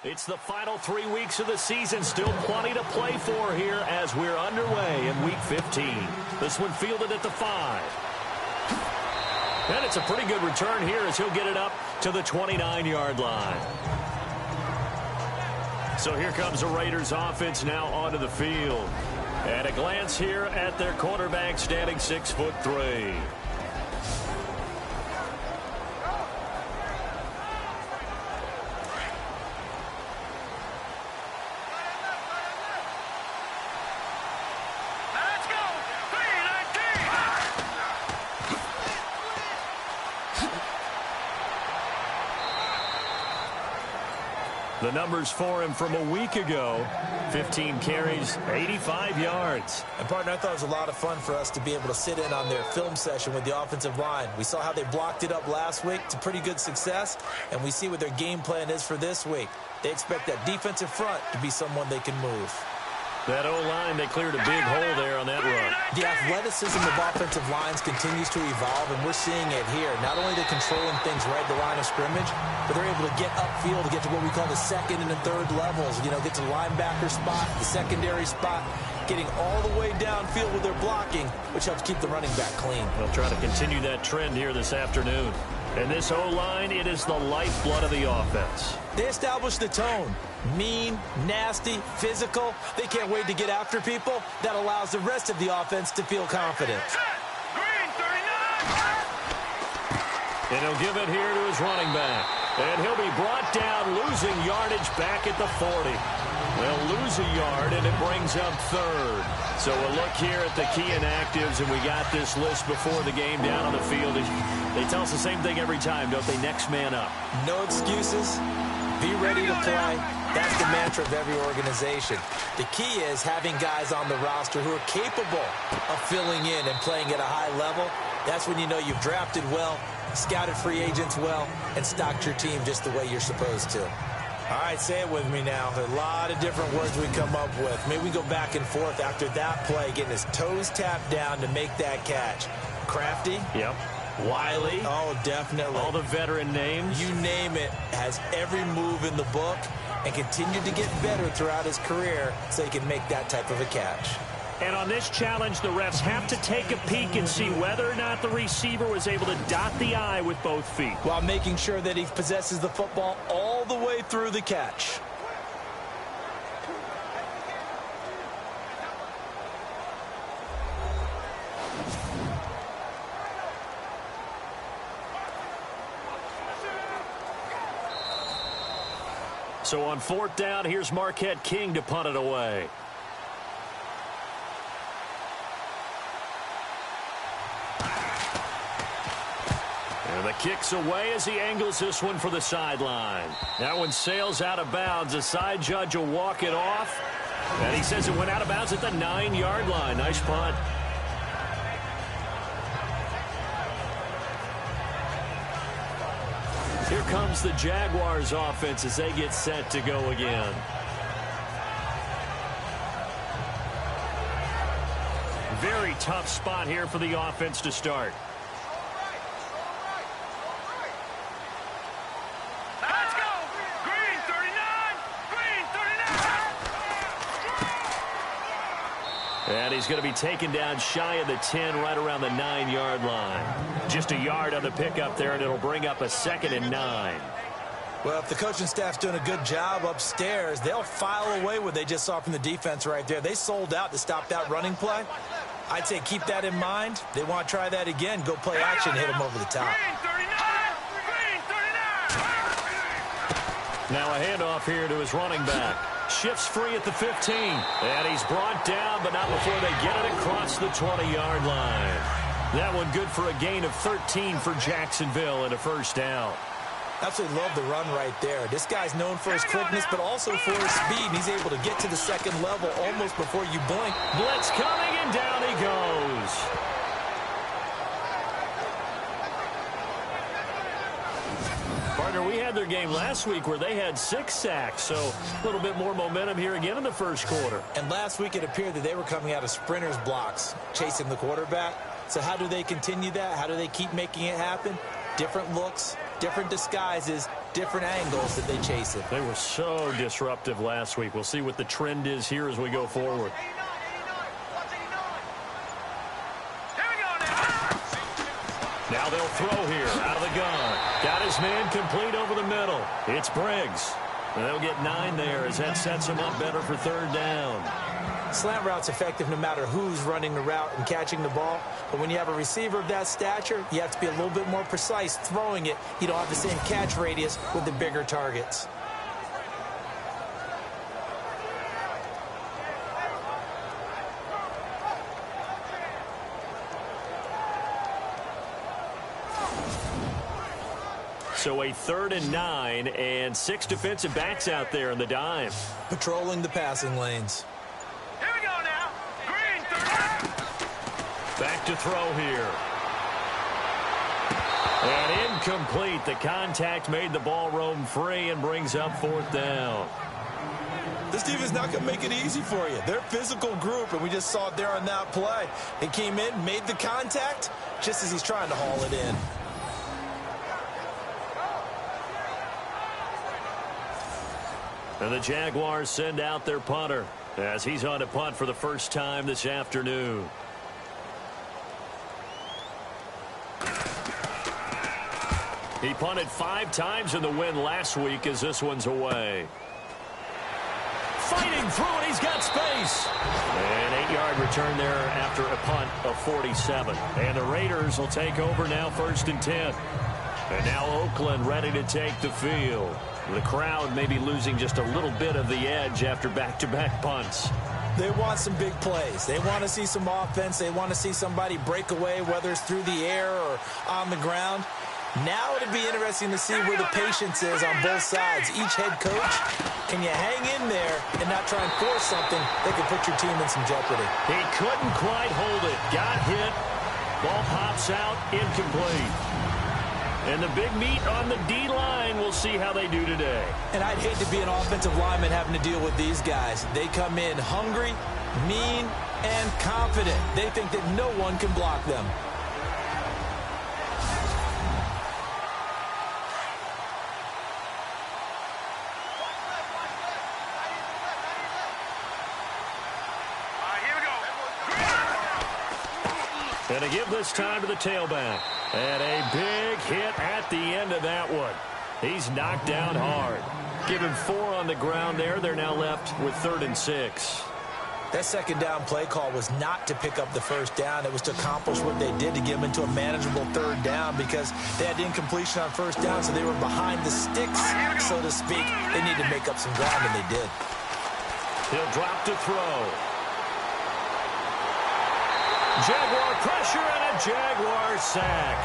It's the final 3 weeks of the season. Still plenty to play for here as we're underway in Week 15. This one fielded at the 5. And it's a pretty good return here as he'll get it up to the 29-yard line. So here comes the Raiders offense now onto the field. At a glance here at their quarterback standing 6'3". The numbers for him from a week ago, 15 carries, 85 yards. And, partner, I thought it was a lot of fun for us to be able to sit in on their film session with the offensive line. We saw how they blocked it up last week to pretty good success, and we see what their game plan is for this week. They expect that defensive front to be someone they can move. That O-line, they cleared a big hole there on that run. The athleticism of offensive lines continues to evolve, and we're seeing it here. Not only are they controlling things right at the line of scrimmage, but they're able to get upfield to get to what we call the second and the third levels. You know, get to the linebacker spot, the secondary spot, getting all the way downfield with their blocking, which helps keep the running back clean. They'll try to continue that trend here this afternoon. And this O-line, it is the lifeblood of the offense. They establish the tone. Mean, nasty, physical. They can't wait to get after people. That allows the rest of the offense to feel confident. And he'll give it here to his running back. And he'll be brought down, losing yardage back at the 40. They'll lose a yard, and it brings up third. So we'll look here at the key inactives, and we got this list before the game down on the field. They tell us the same thing every time, don't they? Next man up. No excuses. Be ready to play. That's the mantra of every organization. The key is having guys on the roster who are capable of filling in and playing at a high level. That's when you know you've drafted well, scouted free agents well, and stocked your team just the way you're supposed to. All right, say it with me now. There are a lot of different words we come up with. Maybe we go back and forth after that play, getting his toes tapped down to make that catch. Crafty? Yep. Wiley? Oh, definitely. All the veteran names? You name it. Has every move in the book and continued to get better throughout his career so he can make that type of a catch. And on this challenge, the refs have to take a peek and see whether or not the receiver was able to dot the I with both feet, while making sure that he possesses the football all the way through the catch. So on fourth down, here's Marquette King to punt it away. And the kick's away as he angles this one for the sideline. That one sails out of bounds. The side judge will walk it off. And he says it went out of bounds at the 9-yard line. Nice punt. Here comes the Jaguars offense as they get set to go again. Very tough spot here for the offense to start. Let's go! Green 39! Green 39! And he's going to be taken down shy of the 10, right around the 9-yard line. Just a yard on the pickup there, and it'll bring up a 2nd and 9. Well, if the coaching staff's doing a good job upstairs, they'll file away what they just saw from the defense right there. They sold out to stop that running play. I'd say keep that in mind. They want to try that again. Go play action, hit them over the top. Now a handoff here to his running back. Shifts free at the 15. And he's brought down, but not before they get it across the 20-yard line. That one good for a gain of 13 for Jacksonville and a first down. Absolutely love the run right there. This guy's known for his quickness, but also for his speed. And he's able to get to the second level almost before you blink. Blitz coming, and down he goes. Partner, we had their game last week where they had 6 sacks, so a little bit more momentum here again in the first quarter. And last week it appeared that they were coming out of sprinters blocks, chasing the quarterback. So how do they continue that? How do they keep making it happen? Different looks, different disguises, different angles that they chase it. They were so disruptive last week. We'll see what the trend is here as we go forward. Now they'll throw here out of the gun. Got his man complete over the middle. It's Briggs. And they'll get 9 there as that sets him up better for 3rd down. Slant route's effective no matter who's running the route and catching the ball. But when you have a receiver of that stature, you have to be a little bit more precise throwing it. You don't have the same catch radius with the bigger targets. So a 3rd and 9 and 6 defensive backs out there in the dime. Patrolling the passing lanes. Here we go now. Green, 30. Back to throw here. And incomplete. The contact made the ball roam free and brings up 4th down. This team is not going to make it easy for you. They're a physical group, and we just saw it there on that play. They came in, made the contact, just as he's trying to haul it in. And the Jaguars send out their punter as he's on to punt for the first time this afternoon. He punted 5 times in the win last week as this one's away. Fighting through it, he's got space. An 8-yard return there after a punt of 47. And the Raiders will take over now 1st and 10. And now Oakland ready to take the field. The crowd may be losing just a little bit of the edge after back-to-back punts. They want some big plays. They want to see some offense. They want to see somebody break away, whether it's through the air or on the ground. Now it'll be interesting to see where the patience is on both sides. Each head coach, can you hang in there and not try and force something that could put your team in some jeopardy? He couldn't quite hold it. Got hit. Ball pops out. Incomplete. And the big meat on the D-line, we'll see how they do today. And I'd hate to be an offensive lineman having to deal with these guys. They come in hungry, mean, and confident. They think that no one can block them. And a give this time to the tailback. And a big hit at the end of that one. He's knocked down hard. Give him 4 on the ground there. They're now left with 3rd and 6. That 2nd down play call was not to pick up the 1st down. It was to accomplish what they did to get them into a manageable 3rd down because they had incompletion on 1st down, so they were behind the sticks, so to speak. They needed to make up some ground, and they did. He'll drop to throw. Jaguar pressure and a Jaguar sack.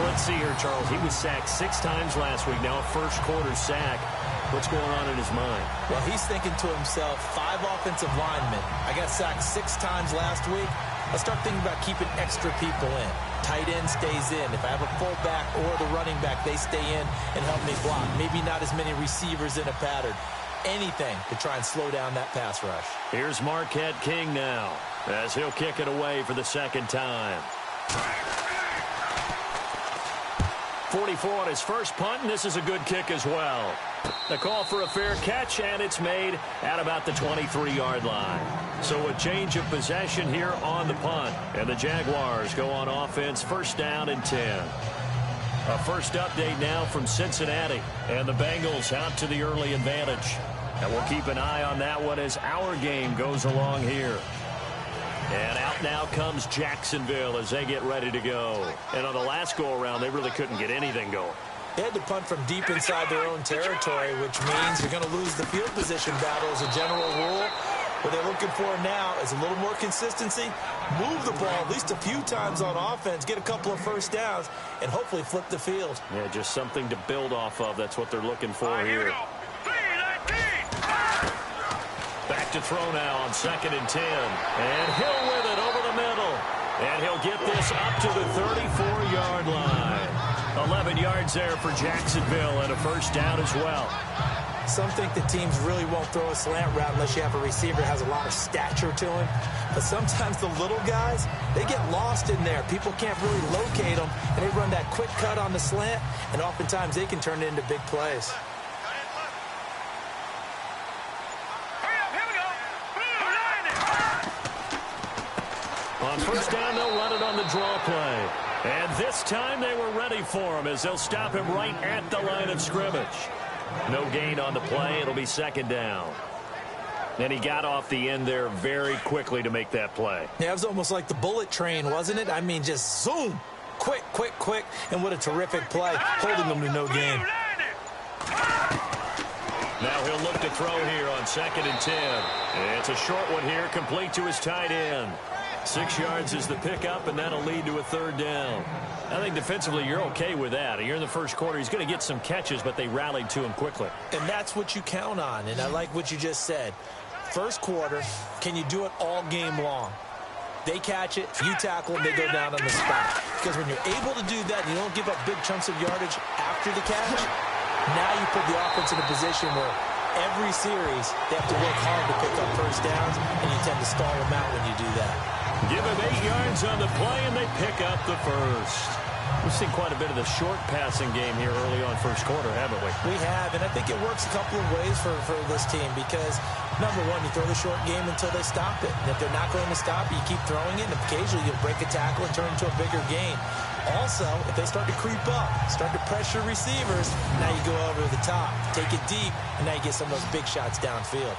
Let's see here, Charles. He was sacked 6 times last week. Now a first-quarter sack. What's going on in his mind? Well, he's thinking to himself, 5 offensive linemen. I got sacked 6 times last week. I'll start thinking about keeping extra people in. Tight end stays in. If I have a fullback or the running back, they stay in and help me block. Maybe not as many receivers in a pattern. Anything to try and slow down that pass rush. Here's Marquette King now as he'll kick it away for the 2nd time. 44 on his first punt, and this is a good kick as well. The call for a fair catch, and it's made at about the 23-yard line. So a change of possession here on the punt, and the Jaguars go on offense 1st down and 10. A first update now from Cincinnati, and the Bengals out to the early advantage. And we'll keep an eye on that one as our game goes along here. And out now comes Jacksonville as they get ready to go. And on the last go-around, they really couldn't get anything going. They had to punt from deep inside their own territory, which means you're going to lose the field position battle as a general rule. What they're looking for now is a little more consistency, move the ball at least a few times on offense, get a couple of first downs, and hopefully flip the field. Yeah, just something to build off of. That's what they're looking for here. Back to throw now on 2nd and 10. And Hill with it over the middle. And he'll get this up to the 34-yard line. 11 yards there for Jacksonville and a first down as well. Some think that teams really won't throw a slant route unless you have a receiver that has a lot of stature to him. But sometimes the little guys, they get lost in there. People can't really locate them, and they run that quick cut on the slant, and oftentimes they can turn it into big plays. On first down, they'll run it on the draw play. And this time they were ready for him as they'll stop him right at the line of scrimmage. No gain on the play. It'll be second down. And he got off the end there very quickly to make that play. Yeah, it was almost like the bullet train, wasn't it? I mean, just zoom. Quick, quick, quick. And what a terrific play, holding them to no gain. Now he'll look to throw here on 2nd and 10. It's a short one here, complete to his tight end. 6 yards is the pickup, and that'll lead to a third down. I think defensively you're okay with that. You're in the first quarter. He's going to get some catches, but they rallied to him quickly. And that's what you count on, and I like what you just said. First quarter, can you do it all game long? They catch it, you tackle them, they go down on the spot. Because when you're able to do that and you don't give up big chunks of yardage after the catch, now you put the offense in a position where every series they have to work hard to pick up first downs, and you tend to stall them out when you do that. Give him 8 yards on the play, and they pick up the first. We've seen quite a bit of the short passing game here early on first quarter, haven't we? We have, and I think it works a couple of ways for this team because, number one, you throw the short game until they stop it. And if they're not going to stop it, you keep throwing it, and occasionally you'll break a tackle and turn it into a bigger gain. Also, if they start to creep up, start to pressure receivers, now you go over the top, take it deep, and now you get some of those big shots downfield.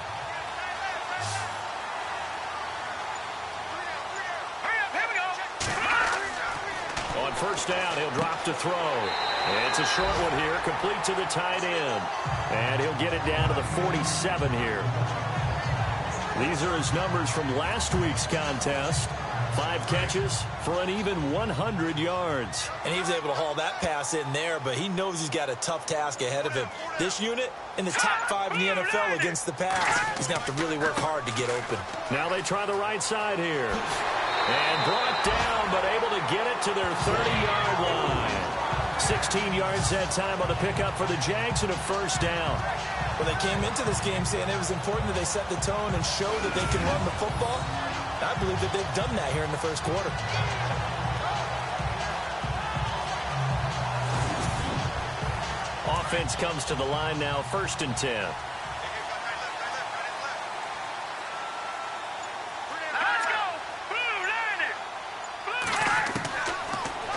On first down, he'll drop to throw. It's a short one here, complete to the tight end. And he'll get it down to the 47 here. These are his numbers from last week's contest. 5 catches for an even 100 yards. And he was able to haul that pass in there, but he knows he's got a tough task ahead of him. This unit in the top 5 in the NFL against the pass. He's going to have to really work hard to get open. Now they try the right side here. And brought down, but able to get it to their 30-yard line. 16 yards that time on the pickup for the Jags and a first down. Well, they came into this game saying it was important that they set the tone and show that they can run the football. I believe that they've done that here in the first quarter. Offense comes to the line now, 1st and 10.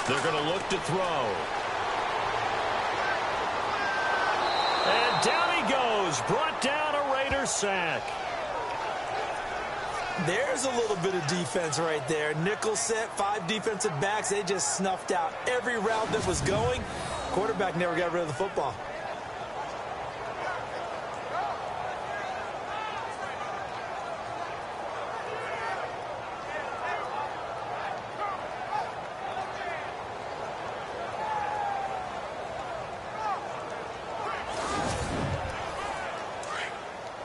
They're going to look to throw. And down he goes. Brought down a Raider sack. There's a little bit of defense right there. Nickel set, 5 defensive backs. They just snuffed out every route that was going. Quarterback never got rid of the football.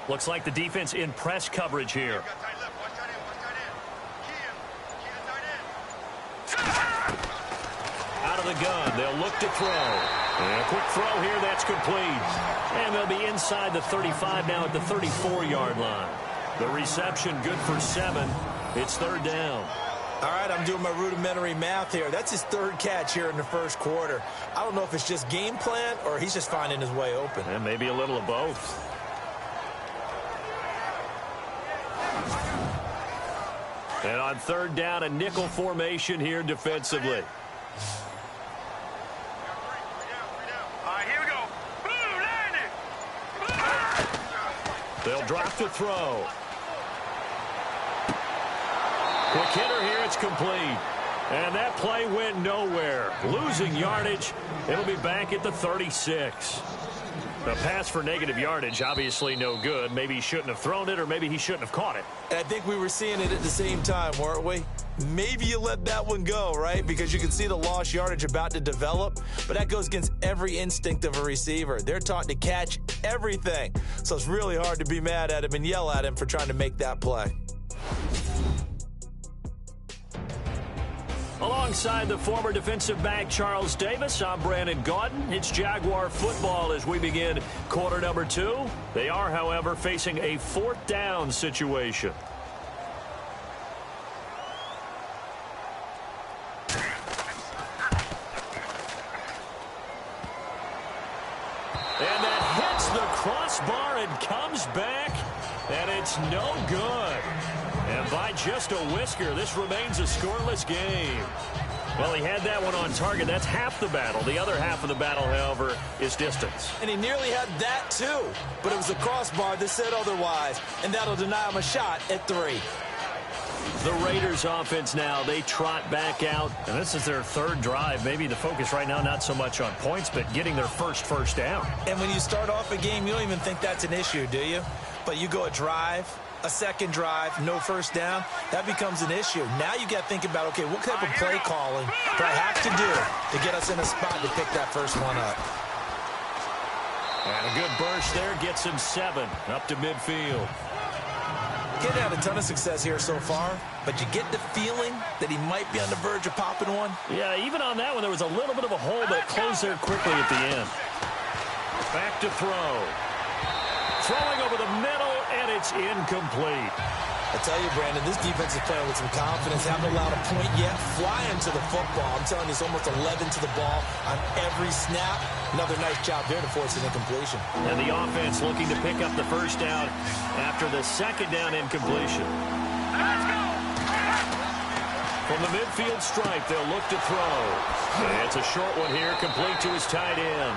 Looks like the defense in press coverage here. Out of the gun, they'll look to throw. And a quick throw here, that's complete. And they'll be inside the 35 now at the 34-yard line. The reception good for 7. It's 3rd down. All right, I'm doing my rudimentary math here. That's his 3rd catch here in the first quarter. I don't know if it's just game plan or he's just finding his way open. And maybe a little of both. And on 3rd down, a nickel formation here defensively. All right, here we go. They'll drop to throw. Quick hitter here, it's complete. And that play went nowhere. Losing yardage. It'll be back at the 36. A pass for negative yardage, obviously no good. Maybe he shouldn't have thrown it, or maybe he shouldn't have caught it. And I think we were seeing it at the same time, weren't we? Maybe you let that one go, right? Because you can see the lost yardage about to develop. But that goes against every instinct of a receiver. They're taught to catch everything. So it's really hard to be mad at him and yell at him for trying to make that play. Alongside the former defensive back Charles Davis, I'm Brandon Gaudin. It's Jaguar football as we begin quarter number 2. They are, however, facing a 4th down situation. And that hits the crossbar and comes back, and it's no good. And by just a whisker, this remains a scoreless game. Well, he had that one on target. That's half the battle. The other half of the battle, however, is distance. And he nearly had that, too. But it was the crossbar that said otherwise, and that'll deny him a shot at 3. The Raiders offense now, they trot back out. And this is their 3rd drive. Maybe the focus right now not so much on points, but getting their first down. And when you start off a game, you don't even think that's an issue, do you? But you go a drive, a second drive, no first down, that becomes an issue. Now you got to think about, okay, what type of play calling do I have to do to get us in a spot to pick that first one up? And a good burst there gets him 7 up to midfield. Getting had a ton of success here so far, but you get the feeling that he might be on the verge of popping one. Yeah, even on that one, there was a little bit of a hole, but it closed there quickly at the end. Back to throw. Throwing over the middle, and it's incomplete. I tell you, Brandon, this defense is playing with some confidence. Haven't allowed a point yet. Flying to the football. I'm telling you, it's almost 11 to the ball on every snap. Another nice job there to force an incompletion. And the offense looking to pick up the first down after the second down incompletion. Let's go! From the midfield stripe, they'll look to throw. And it's a short one here, complete to his tight end.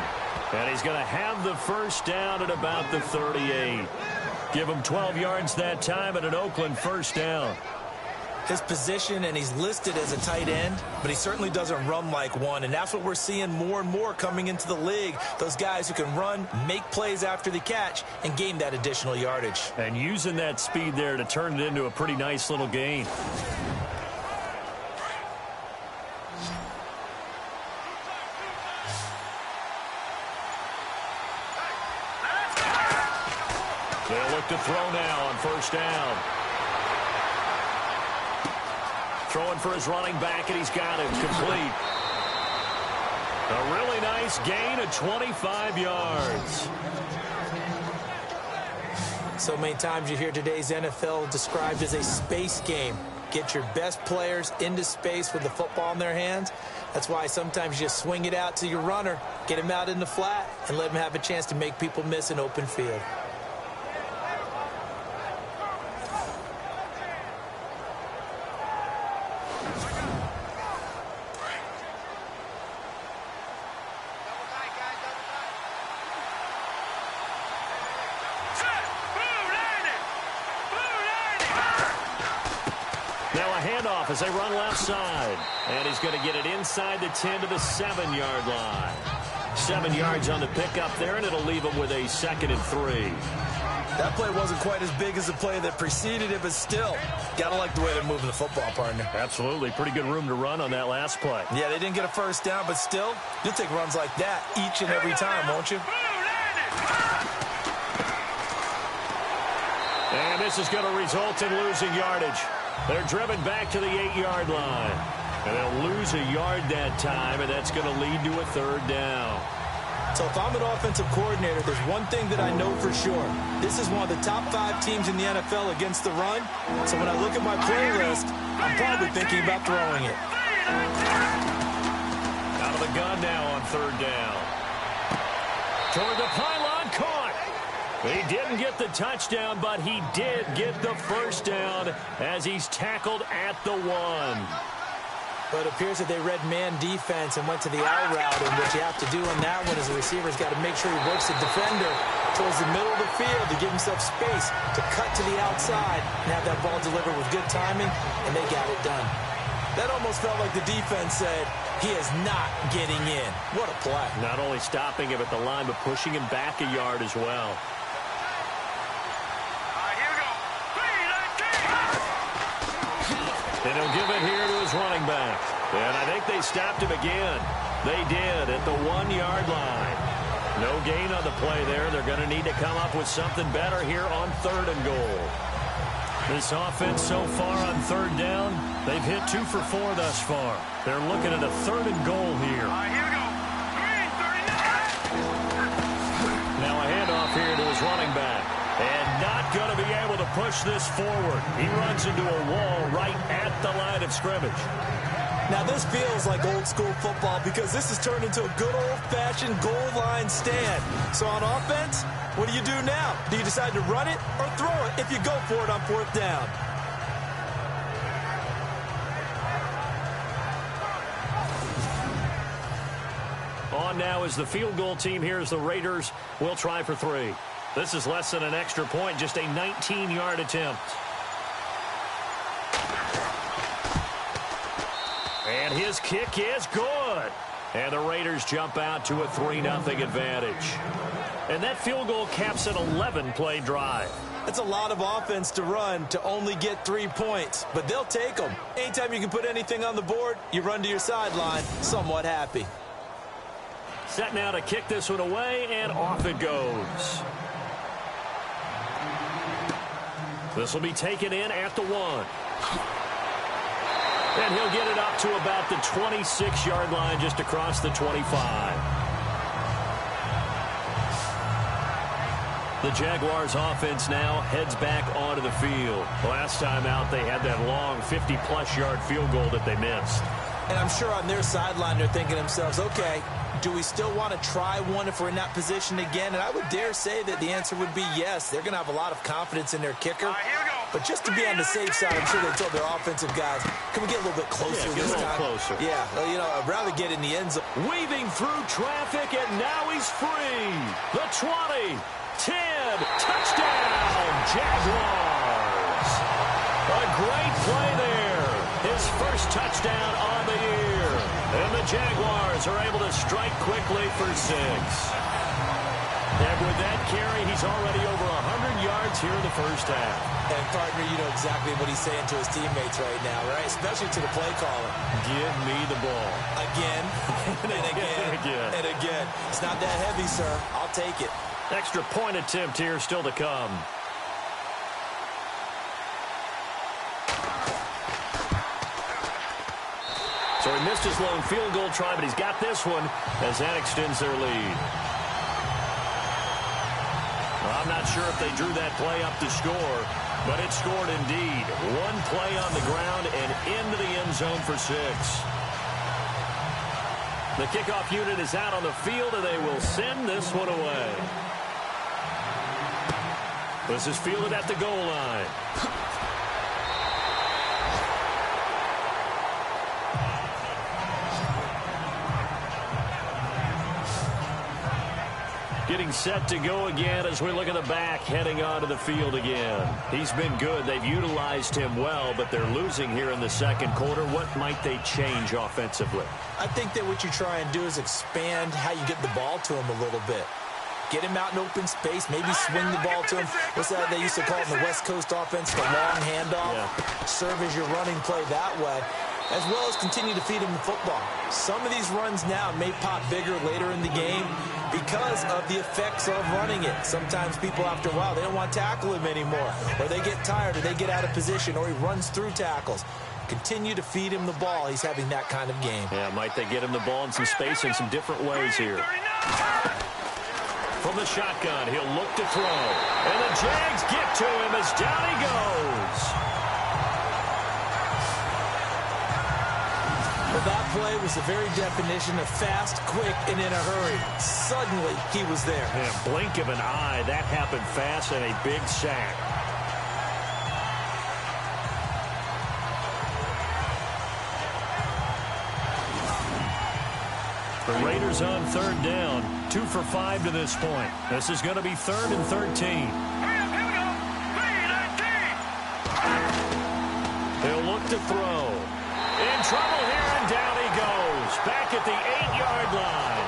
And he's going to have the first down at about the 38. Give him 12 yards that time and an Oakland first down. His position, and he's listed as a tight end, but he certainly doesn't run like one, and that's what we're seeing more and more coming into the league. Those guys who can run, make plays after the catch, and gain that additional yardage. And using that speed there to turn it into a pretty nice little gain. They'll look to throw now on first down. Throwing for his running back, and he's got him complete. A really nice gain of 25 yards. So many times you hear today's NFL described as a space game. Get your best players into space with the football in their hands. That's why sometimes you just swing it out to your runner, get him out in the flat, and let him have a chance to make people miss an open field. As they run left side. And he's going to get it inside the 10 to the 7-yard line. 7 yards on the pickup there, and it'll leave him with a 2nd and 3. That play wasn't quite as big as the play that preceded it, but still, got to like the way they're moving the football, partner. Absolutely. Pretty good room to run on that last play. Yeah, they didn't get a first down, but still, you'll take runs like that each and every time, won't you? And this is going to result in losing yardage. They're driven back to the 8-yard line. And they'll lose a yard that time, and that's going to lead to a 3rd down. So if I'm an offensive coordinator, there's one thing that I know for sure. This is one of the top 5 teams in the NFL against the run. So when I look at my playlist, I'm probably thinking about throwing it. Out of the gun now on 3rd down. Toward the pylon, caught. He didn't get the touchdown, but he did get the first down as he's tackled at the 1. But it appears that they read man defense and went to the out route, and what you have to do on that one is the receiver's got to make sure he works the defender towards the middle of the field to give himself space to cut to the outside and have that ball delivered with good timing, and they got it done. That almost felt like the defense said, he is not getting in. What a play. Not only stopping him at the line, but pushing him back a yard as well. And he'll give it here to his running back. And I think they stopped him again. They did at the 1-yard line. No gain on the play there. They're going to need to come up with something better here on 3rd and goal. This offense so far on third down, they've hit 2 for 4 thus far. They're looking at a 3rd and goal here. All right, here we go. Green, 39. Now a handoff here to his running back. And not going to be able to push this forward. He runs into a wall right at the line of scrimmage. Now, this feels like old-school football because this has turned into a good old-fashioned goal line stand. So on offense, what do you do now? Do you decide to run it or throw it if you go for it on 4th down? On now is the field goal team. Here's the Raiders. We'll try for 3. This is less than an extra point, just a 19-yard attempt. And his kick is good. And the Raiders jump out to a 3-0 advantage. And that field goal caps an 11-play drive. That's a lot of offense to run to only get 3 points, but they'll take them. Anytime you can put anything on the board, you run to your sideline somewhat happy. Set now to kick this one away, and off it goes. This will be taken in at the 1. And he'll get it up to about the 26-yard line, just across the 25. The Jaguars offense now heads back onto the field. Last time out, they had that long 50-plus yard field goal that they missed. And I'm sure on their sideline they're thinking to themselves, okay, do we still want to try one if we're in that position again? And I would dare say that the answer would be yes. They're going to have a lot of confidence in their kicker. All right, here we go. But just to be on the safe side, I'm sure they told their offensive guys, can we get a little bit closer Get this a little time? closer. Yeah, well, you know, I'd rather get in the end zone. Weaving through traffic, and now he's free. The 20, 10, touchdown, Jaguars. A great play there. His first touchdown on the year. And the Jaguars are able to strike quickly for 6. And with that carry, he's already over 100 yards here in the first half. And, partner, you know exactly what he's saying to his teammates right now, right? Especially to the play caller. Give me the ball. Again, and again, and again. and again. It's not that heavy, sir. I'll take it. Extra point attempt here still to come. So he missed his lone field goal try, but he's got this one as that extends their lead. Well, I'm not sure if they drew that play up to score, but it scored indeed. One play on the ground and into the end zone for 6. The kickoff unit is out on the field, and they will send this one away. This is fielded at the goal line. Getting set to go again as we look at the back heading onto the field again. He's been good. They've utilized him well, but they're losing here in the second quarter. What might they change offensively? I think that what you try and do is expand how you get the ball to him a little bit. Get him out in open space, maybe swing the ball to him. What's that they used to call it in the West Coast offense, the long handoff? Yeah. Serve as your running play that way, as well as continue to feed him the football. Some of these runs now may pop bigger later in the game because of the effects of running it. Sometimes people, after a while, they don't want to tackle him anymore, or they get tired, or they get out of position, or he runs through tackles. Continue to feed him the ball. He's having that kind of game. Yeah, might they get him the ball in some space in some different ways here. From the shotgun, he'll look to throw. And the Jags get to him as down he goes. Well, that play was the very definition of fast, quick, and in a hurry. Suddenly, he was there. Yeah, blink of an eye. That happened fast and a big sack. The Raiders on third down. 2 for 5 to this point. This is going to be 3rd and 13. Here we go. 3-19. He'll look to throw. In trouble here, and down he goes. Back at the 8-yard line.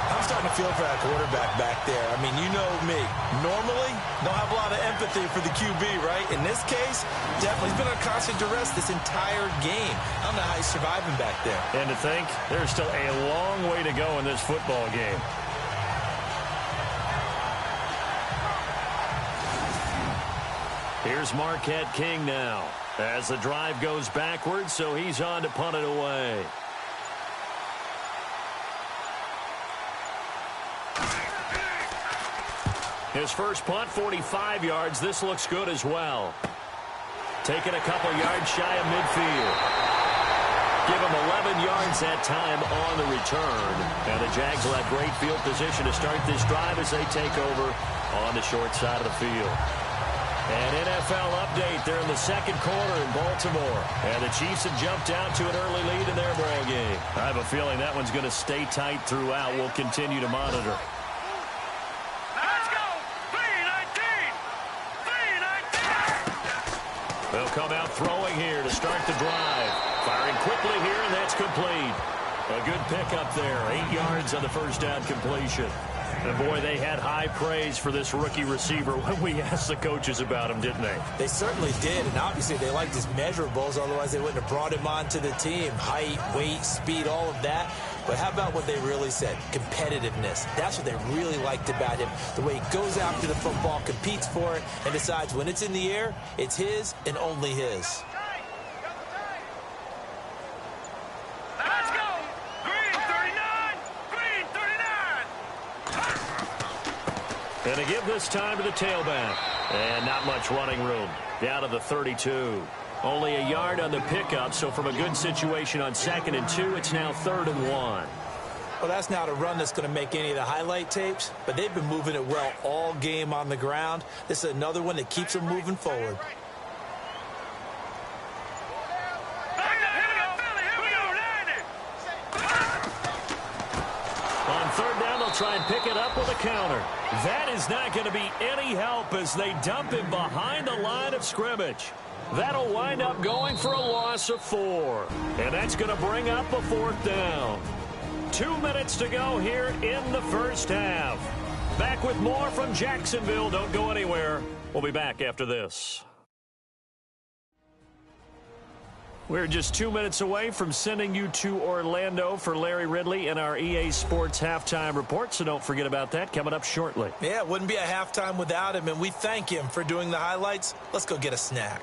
I'm starting to feel for that quarterback back there. I mean, you know me. Normally, don't have a lot of empathy for the QB, right? In this case, definitely. He's been on constant duress this entire game. I don't know how he's surviving back there. And to think, there's still a long way to go in this football game. Here's Marquette King now as the drive goes backwards, so he's on to punt it away. His first punt, 45 yards. This looks good as well. Taking a couple yards shy of midfield. Give him 11 yards that time on the return. And the Jags will have great field position to start this drive as they take over on the short side of the field. An NFL update. They're in the second quarter in Baltimore. And the Chiefs have jumped out to an early lead in their ball game. I have a feeling that one's going to stay tight throughout. We'll continue to monitor. They'll come out throwing here to start the drive. Firing quickly here, and that's complete. A good pickup there. 8 yards on the first down completion. And, boy, they had high praise for this rookie receiver when we asked the coaches about him, didn't they? They certainly did, and obviously they liked his measurables. Otherwise, they wouldn't have brought him onto the team. Height, weight, speed, all of that. But how about what they really said? Competitiveness. That's what they really liked about him. The way he goes after the football, competes for it, and decides when it's in the air, it's his and only his. Let's go! Green 39! Green 39! And to give this time to the tailback. And not much running room. Down to the 32. Only a yard on the pickup, so from a good situation on 2nd and 2, it's now 3rd and 1. Well, that's not a run that's going to make any of the highlight tapes, but they've been moving it well all game on the ground. This is another one that keeps them moving forward. On 3rd down, they'll try and pick it up with a counter. That is not going to be any help as they dump him behind the line of scrimmage. That'll wind up going for a loss of 4. And that's going to bring up a 4th down. 2 minutes to go here in the first half. Back with more from Jacksonville. Don't go anywhere. We'll be back after this. We're just 2 minutes away from sending you to Orlando for Larry Ridley and our EA Sports Halftime Report, so don't forget about that coming up shortly. Yeah, it wouldn't be a halftime without him, and we thank him for doing the highlights. Let's go get a snack.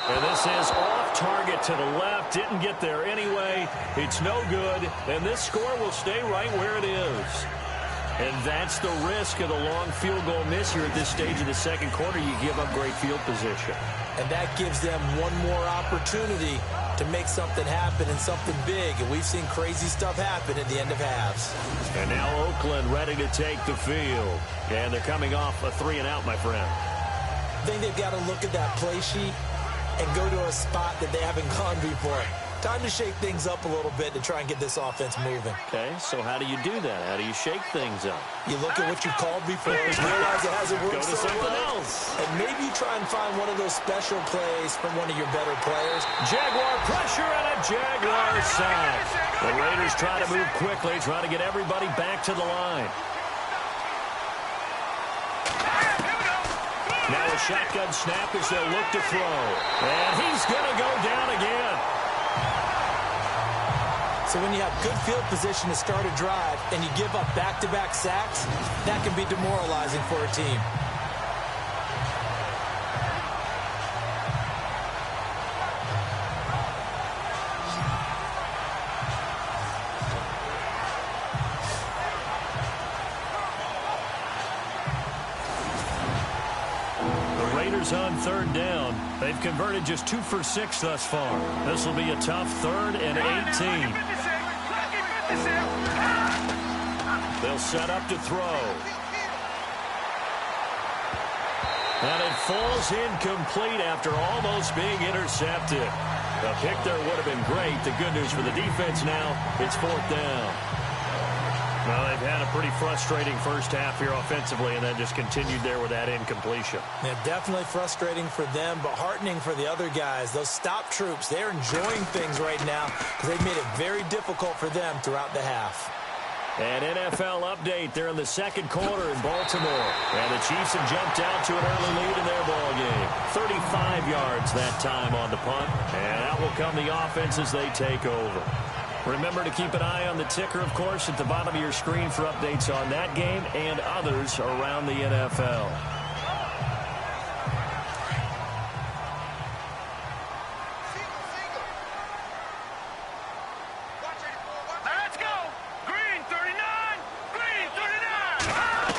And this is off target to the left. Didn't get there anyway. It's no good. And this score will stay right where it is. And that's the risk of the long field goal miss here at this stage of the second quarter. You give up great field position. And that gives them one more opportunity to make something happen and something big. And we've seen crazy stuff happen at the end of halves. And now Oakland ready to take the field. And they're coming off a 3-and-out, my friend. I think they've got to look at that play sheet and go to a spot that they haven't gone before. Time to shake things up a little bit to try and get this offense moving. Okay, so how do you do that? How do you shake things up? You look at what you called before and realize it hasn't worked Go to so something well. else. And maybe you try and find one of those special plays from one of your better players. Jaguar pressure and a Jaguar sack. The Raiders try to move quickly, trying to get everybody back to the line. Now a shotgun snap as they'll look to throw. And he's going to go down again. So when you have good field position to start a drive and you give up back-to-back sacks, that can be demoralizing for a team. On 3rd down. They've converted just 2 for 6 thus far. This will be a tough 3rd and 18. They'll set up to throw. And it falls incomplete after almost being intercepted. The pick there would have been great. The good news for the defense now, it's 4th down. Well, they've had a pretty frustrating first half here offensively, and then just continued there with that incompletion. Yeah, definitely frustrating for them, but heartening for the other guys. Those stop troops, they're enjoying things right now because they've made it very difficult for them throughout the half. An NFL update. They're in the second quarter in Baltimore. And the Chiefs have jumped out to an early lead in their ball game. 35 yards that time on the punt. And out will come the offense as they take over. Remember to keep an eye on the ticker, of course, at the bottom of your screen for updates on that game and others around the NFL. Let's go. Green 39. Green 39.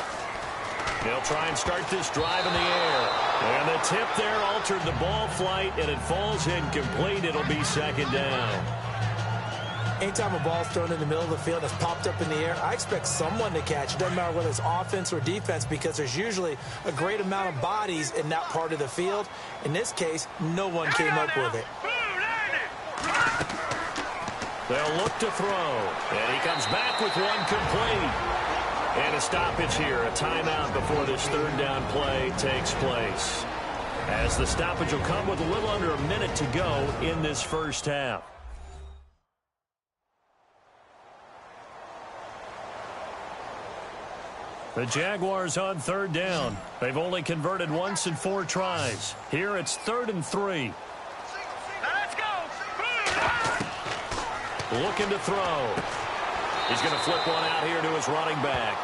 They'll try and start this drive in the air. And the tip there altered the ball flight, and it falls incomplete. It'll be second down. Anytime a ball's thrown in the middle of the field and it's popped up in the air, I expect someone to catch it. Doesn't matter whether it's offense or defense, because there's usually a great amount of bodies in that part of the field. In this case, no one came up with it. They'll look to throw. And he comes back with one complete. And a stoppage here, a timeout before this third down play takes place. As the stoppage will come with a little under a minute to go in this first half. The Jaguars on third down. They've only converted once in 4 tries. Here it's 3rd and 3. Let's go. Looking to throw. He's going to flip one out here to his running back.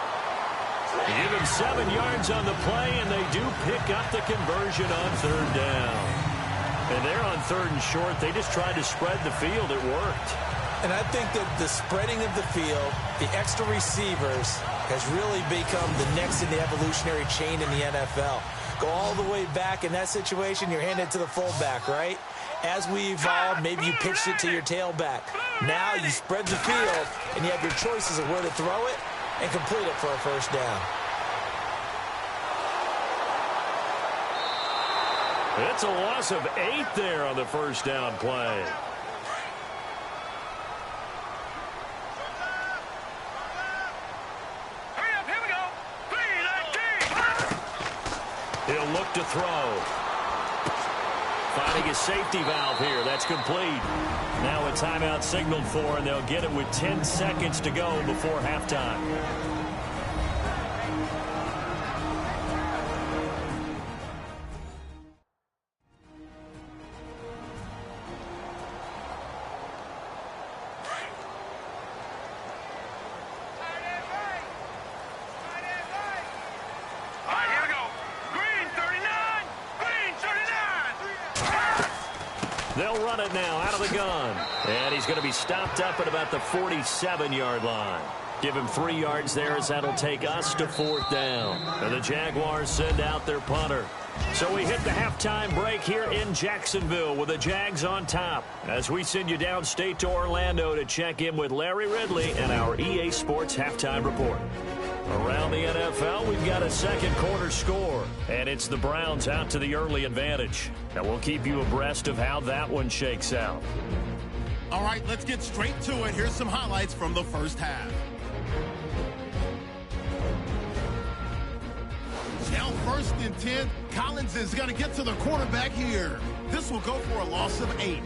Give him 7 yards on the play, and they do pick up the conversion on third down. And they're on 3rd and short. They just tried to spread the field. It worked. And I think that the spreading of the field, the extra receivers, has really become the next in the evolutionary chain in the NFL. Go all the way back in that situation, you're handed to the fullback, right? As we evolve, maybe you pitched it to your tailback. Now you spread the field, and you have your choices of where to throw it and complete it for a first down. It's a loss of 8 there on the first down play. He'll look to throw. Finding his safety valve here. That's complete. Now a timeout signaled for, and they'll get it with 10 seconds to go before halftime. They'll run it now out of the gun. And he's going to be stopped up at about the 47-yard line. Give him 3 yards there, as that'll take us to 4th down. And the Jaguars send out their punter. So we hit the halftime break here in Jacksonville with the Jags on top, as we send you downstate to Orlando to check in with Larry Ridley and our EA Sports Halftime Report. Around the NFL, we've got a second quarter score, and it's the Browns out to the early advantage. And we'll keep you abreast of how that one shakes out. All right, let's get straight to it. Here's some highlights from the first half. Now 1st and 10, Collins is going to get to the quarterback here. This will go for a loss of 8.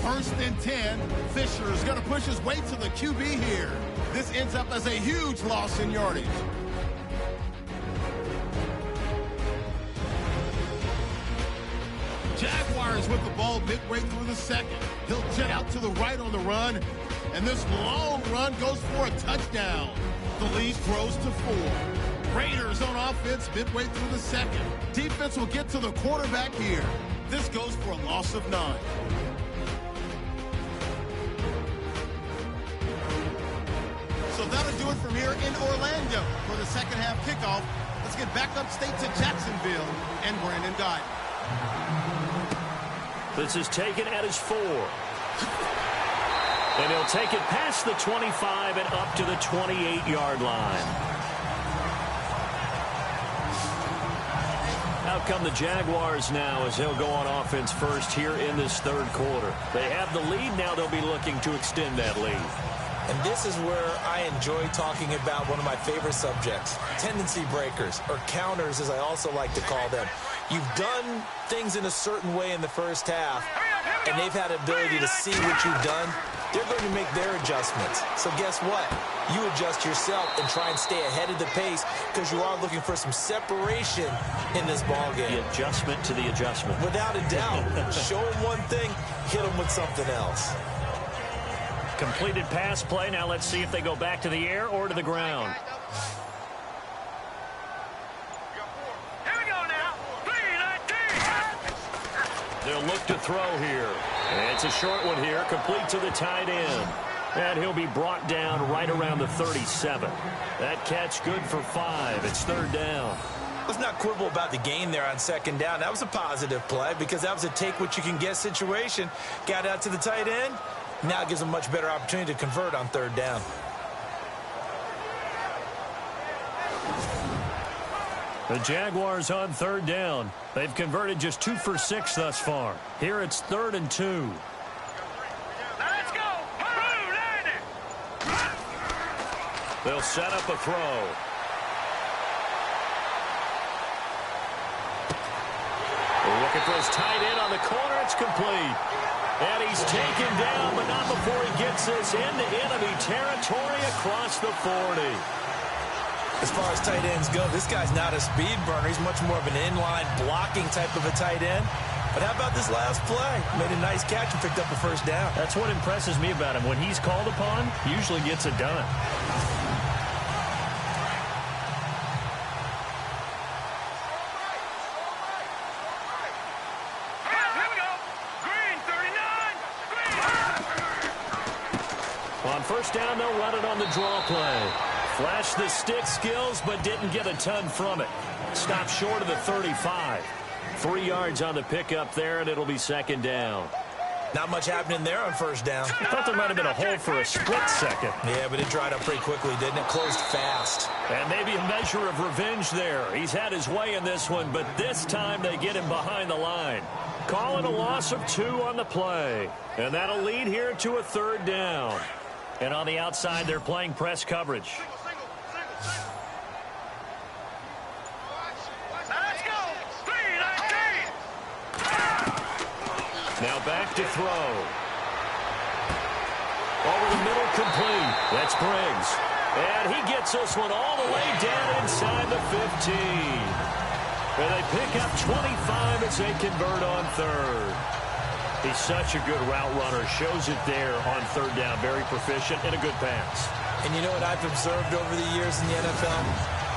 First and 10, Fisher is going to push his way to the QB here. This ends up as a huge loss in yardage. Jaguars with the ball midway through the second. He'll jet out to the right on the run, and this long run goes for a touchdown. The lead grows to 4. Raiders on offense midway through the second. Defense will get to the quarterback here. This goes for a loss of 9. So that'll do it from here in Orlando for the second half kickoff. Let's get back upstate to Jacksonville and Brandon Guy. This is taken at his 4. And he'll take it past the 25 and up to the 28-yard line. Out come the Jaguars now, as they'll go on offense first here in this third quarter. They have the lead. Now they'll be looking to extend that lead. And this is where I enjoy talking about one of my favorite subjects, tendency breakers, or counters as I also like to call them. You've done things in a certain way in the first half, and they've had ability to see what you've done they're going to make their adjustments. So guess what? You adjust yourself and try and stay ahead of the pace because you are looking for some separation in this ball game. The adjustment to the adjustment. Without a doubt. Show them one thing, hit them with something else. Completed pass play. Now let's see if they go back to the air or to the ground. Here we go now. 3-19. They'll look to throw here. And it's a short one here, complete to the tight end. And he'll be brought down right around the 37. That catch good for 5. It's third down. Let's not quibble about the gain there on second down. That was a positive play because that was a take-what-you-can-get situation. Got out to the tight end. Now it gives them a much better opportunity to convert on third down. The Jaguars on third down. They've converted just 2 for 6 thus far. Here it's 3rd and 2. Let's go. They'll set up a throw. Looking for his tight end on the corner. It's complete. And he's taken down, but not before he gets this into enemy territory across the 40. As far as tight ends go, this guy's not a speed burner. He's much more of an inline blocking type of a tight end. But how about this last play? Made a nice catch and picked up a first down. That's what impresses me about him. When he's called upon, usually gets it done. Here we go. Green 39. Green. On first down, they'll run it on the draw play. Flashed the stick skills, but didn't get a ton from it. Stopped short of the 35. 3 yards on the pickup there, and it'll be second down. Not much happening there on first down. I thought there might have been a hole for a split second. Yeah, but it dried up pretty quickly, didn't it? Closed fast. And maybe a measure of revenge there. He's had his way in this one, but this time they get him behind the line. Calling a loss of 2 on the play. And that'll lead here to a third down. And on the outside, they're playing press coverage. Let's go. 3-19. Now back to throw. Over the middle, complete. That's Briggs. And he gets this one all the way down inside the 15. And they pick up 25 as they convert on third. He's such a good route runner. Shows it there on third down. Very proficient and a good pass. And you know what I've observed over the years in the NFL?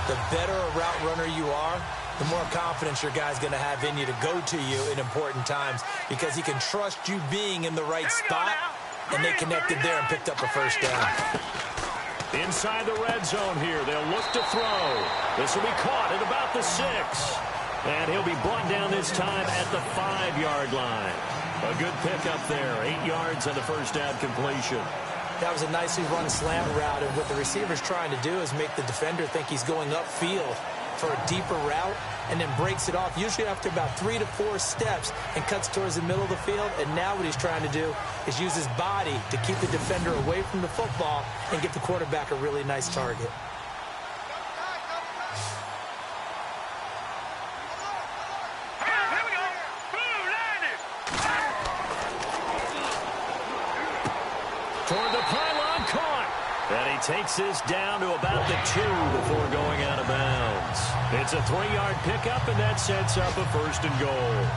The better a route runner you are, the more confidence your guy's going to have in you to go to you in important times because he can trust you being in the right spot, and they connected there and picked up a first down. Inside the red zone here. They'll look to throw. This will be caught at about the 6. And he'll be brought down this time at the 5-yard line. A good pickup there. 8 yards on the first down completion. That was a nicely run slant route, and what the receiver's trying to do is make the defender think he's going upfield for a deeper route and then breaks it off, usually after about 3 to 4 steps, and cuts towards the middle of the field. And now what he's trying to do is use his body to keep the defender away from the football and get the quarterback a really nice target. Here we go. Blue 90. Toward the pylon, caught. And he takes this down to about the 2 before going out of bounds. It's a 3-yard pickup, and that sets up a first and goal.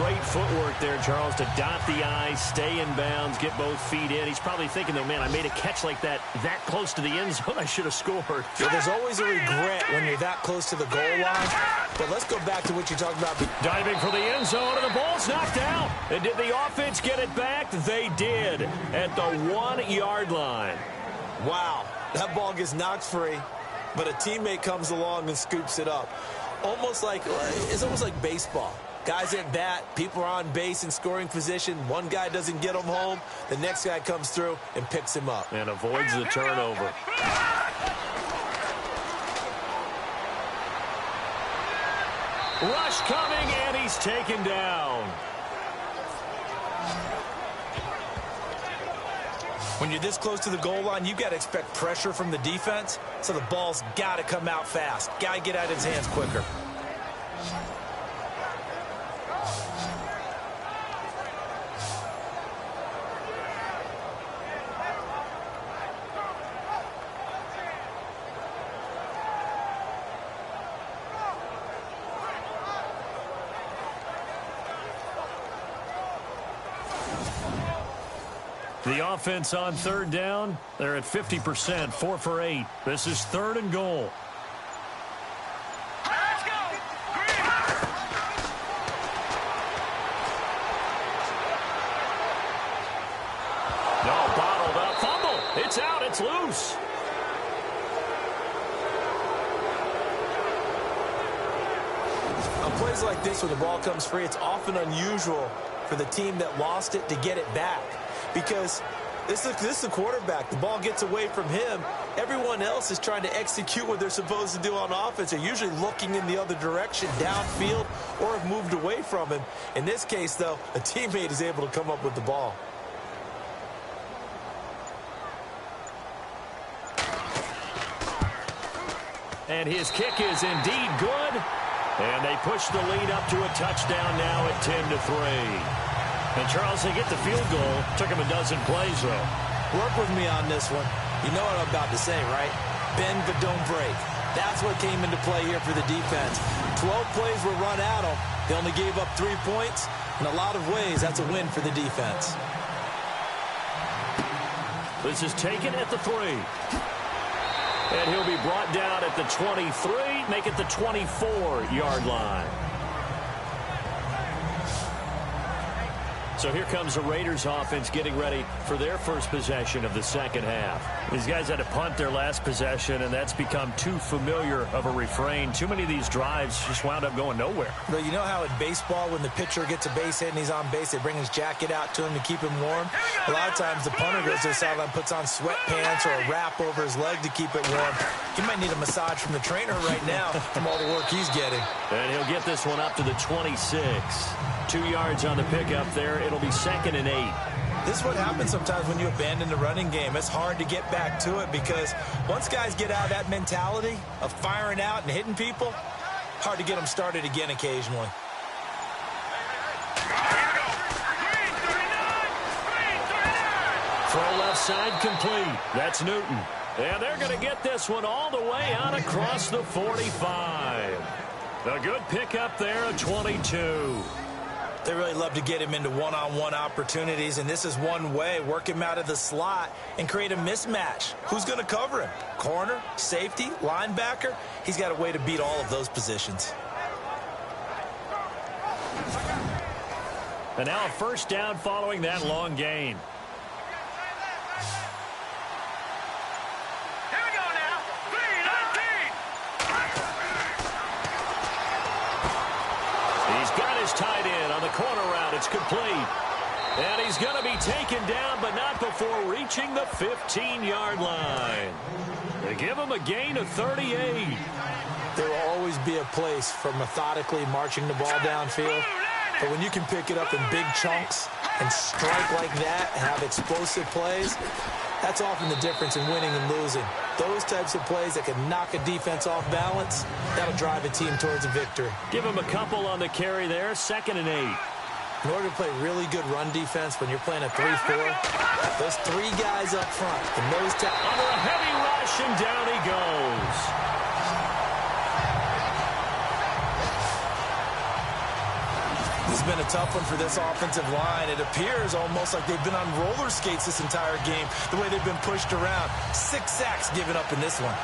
Great footwork there, Charles, to dot the I, stay in bounds, get both feet in. He's probably thinking, though, man, I made a catch like that close to the end zone. I should have scored. Yeah, there's always a regret when you're that close to the goal line. But let's go back to what you talked about. Diving for the end zone, and the ball's knocked out. And did the offense get it back? They did at the 1-yard line. Wow, that ball gets knocked free, but a teammate comes along and scoops it up. It's almost like baseball. Guys at bat, people are on base in scoring position. One guy doesn't get him home. The next guy comes through and picks him up. And avoids the turnover. Rush coming, and he's taken down. When you're this close to the goal line, you've got to expect pressure from the defense, so the ball's got to come out fast. Got to get out of his hands quicker. The offense on third down, they're at 50%, 4 for 8. This is 3rd and goal. Let's go. Green. No, bottled up. Fumble. It's out. It's loose. On plays like this where the ball comes free, it's often unusual for the team that lost it to get it back. Because this is the quarterback. The ball gets away from him. Everyone else is trying to execute what they're supposed to do on offense. They're usually looking in the other direction, downfield, or have moved away from him. In this case, though, a teammate is able to come up with the ball. And his kick is indeed good. And they push the lead up to a touchdown now at 10-3. And, Charles, they get the field goal. Took him a dozen plays, though. Work with me on this one. You know what I'm about to say, right? Bend but don't break. That's what came into play here for the defense. 12 plays were run at them. They only gave up 3 points. In a lot of ways, that's a win for the defense. This is taken at the 3. And he'll be brought down at the 23, make it the 24-yard line. So here comes the Raiders offense getting ready for their first possession of the second half. These guys had to punt their last possession, and that's become too familiar of a refrain. Too many of these drives just wound up going nowhere. But you know how in baseball, when the pitcher gets a base hit and he's on base, they bring his jacket out to him to keep him warm? A lot of times the punter goes to the sideline, puts on sweatpants or a wrap over his leg to keep it warm. He might need a massage from the trainer right now from all the work he's getting. And he'll get this one up to the 26. 2 yards on the pickup there. It'll be 2nd and 8. This is what happens sometimes when you abandon the running game. It's hard to get back to it because once guys get out of that mentality of firing out and hitting people, hard to get them started again occasionally. Throw left side complete. That's Newton. And they're going to get this one all the way out across the 45. A good pickup there at 22. They really love to get him into one-on-one opportunities, and this is one way. Work him out of the slot and create a mismatch. Who's going to cover him? Corner, safety, linebacker? He's got a way to beat all of those positions. And now a first down following that long gain. Tight end on the corner route. It's complete. And he's going to be taken down, but not before reaching the 15-yard line. They give him a gain of 38. There will always be a place for methodically marching the ball downfield. But when you can pick it up in big chunks and strike like that and have explosive plays, that's often the difference in winning and losing. Those types of plays that can knock a defense off balance, that'll drive a team towards a victory. Give him a couple on the carry there, 2nd and 8. In order to play really good run defense when you're playing a 3-4, those 3 guys up front, and those under a heavy rush, and down he goes. This has been a tough one for this offensive line. It appears almost like they've been on roller skates this entire game, the way they've been pushed around. 6 sacks given up in this one.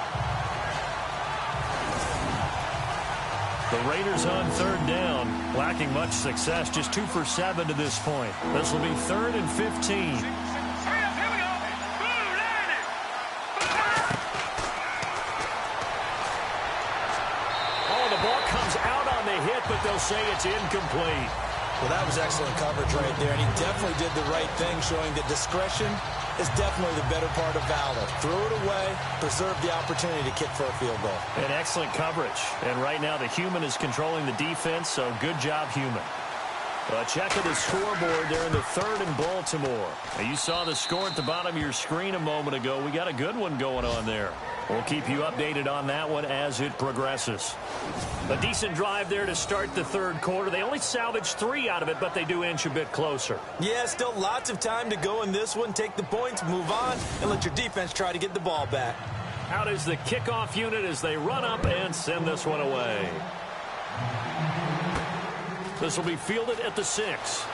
The Raiders on third down, lacking much success, just 2 for 7 to this point. This will be 3rd and 15. Oh, the ball comes out on the hit, but they'll say it's incomplete. Well, that was excellent coverage right there, and he definitely did the right thing, showing that discretion is definitely the better part of valor. Threw it away, preserved the opportunity to kick for a field goal. And excellent coverage. And right now the human is controlling the defense, so good job, human. A check of the scoreboard there in the 3rd and Baltimore. Now, you saw the score at the bottom of your screen a moment ago. We got a good one going on there. We'll keep you updated on that one as it progresses. A decent drive there to start the 3rd quarter. They only salvaged 3 out of it, but they do inch a bit closer. Yeah, still lots of time to go in this one. Take the points, move on, and let your defense try to get the ball back. Out is the kickoff unit as they run up and send this one away. This will be fielded at the 6.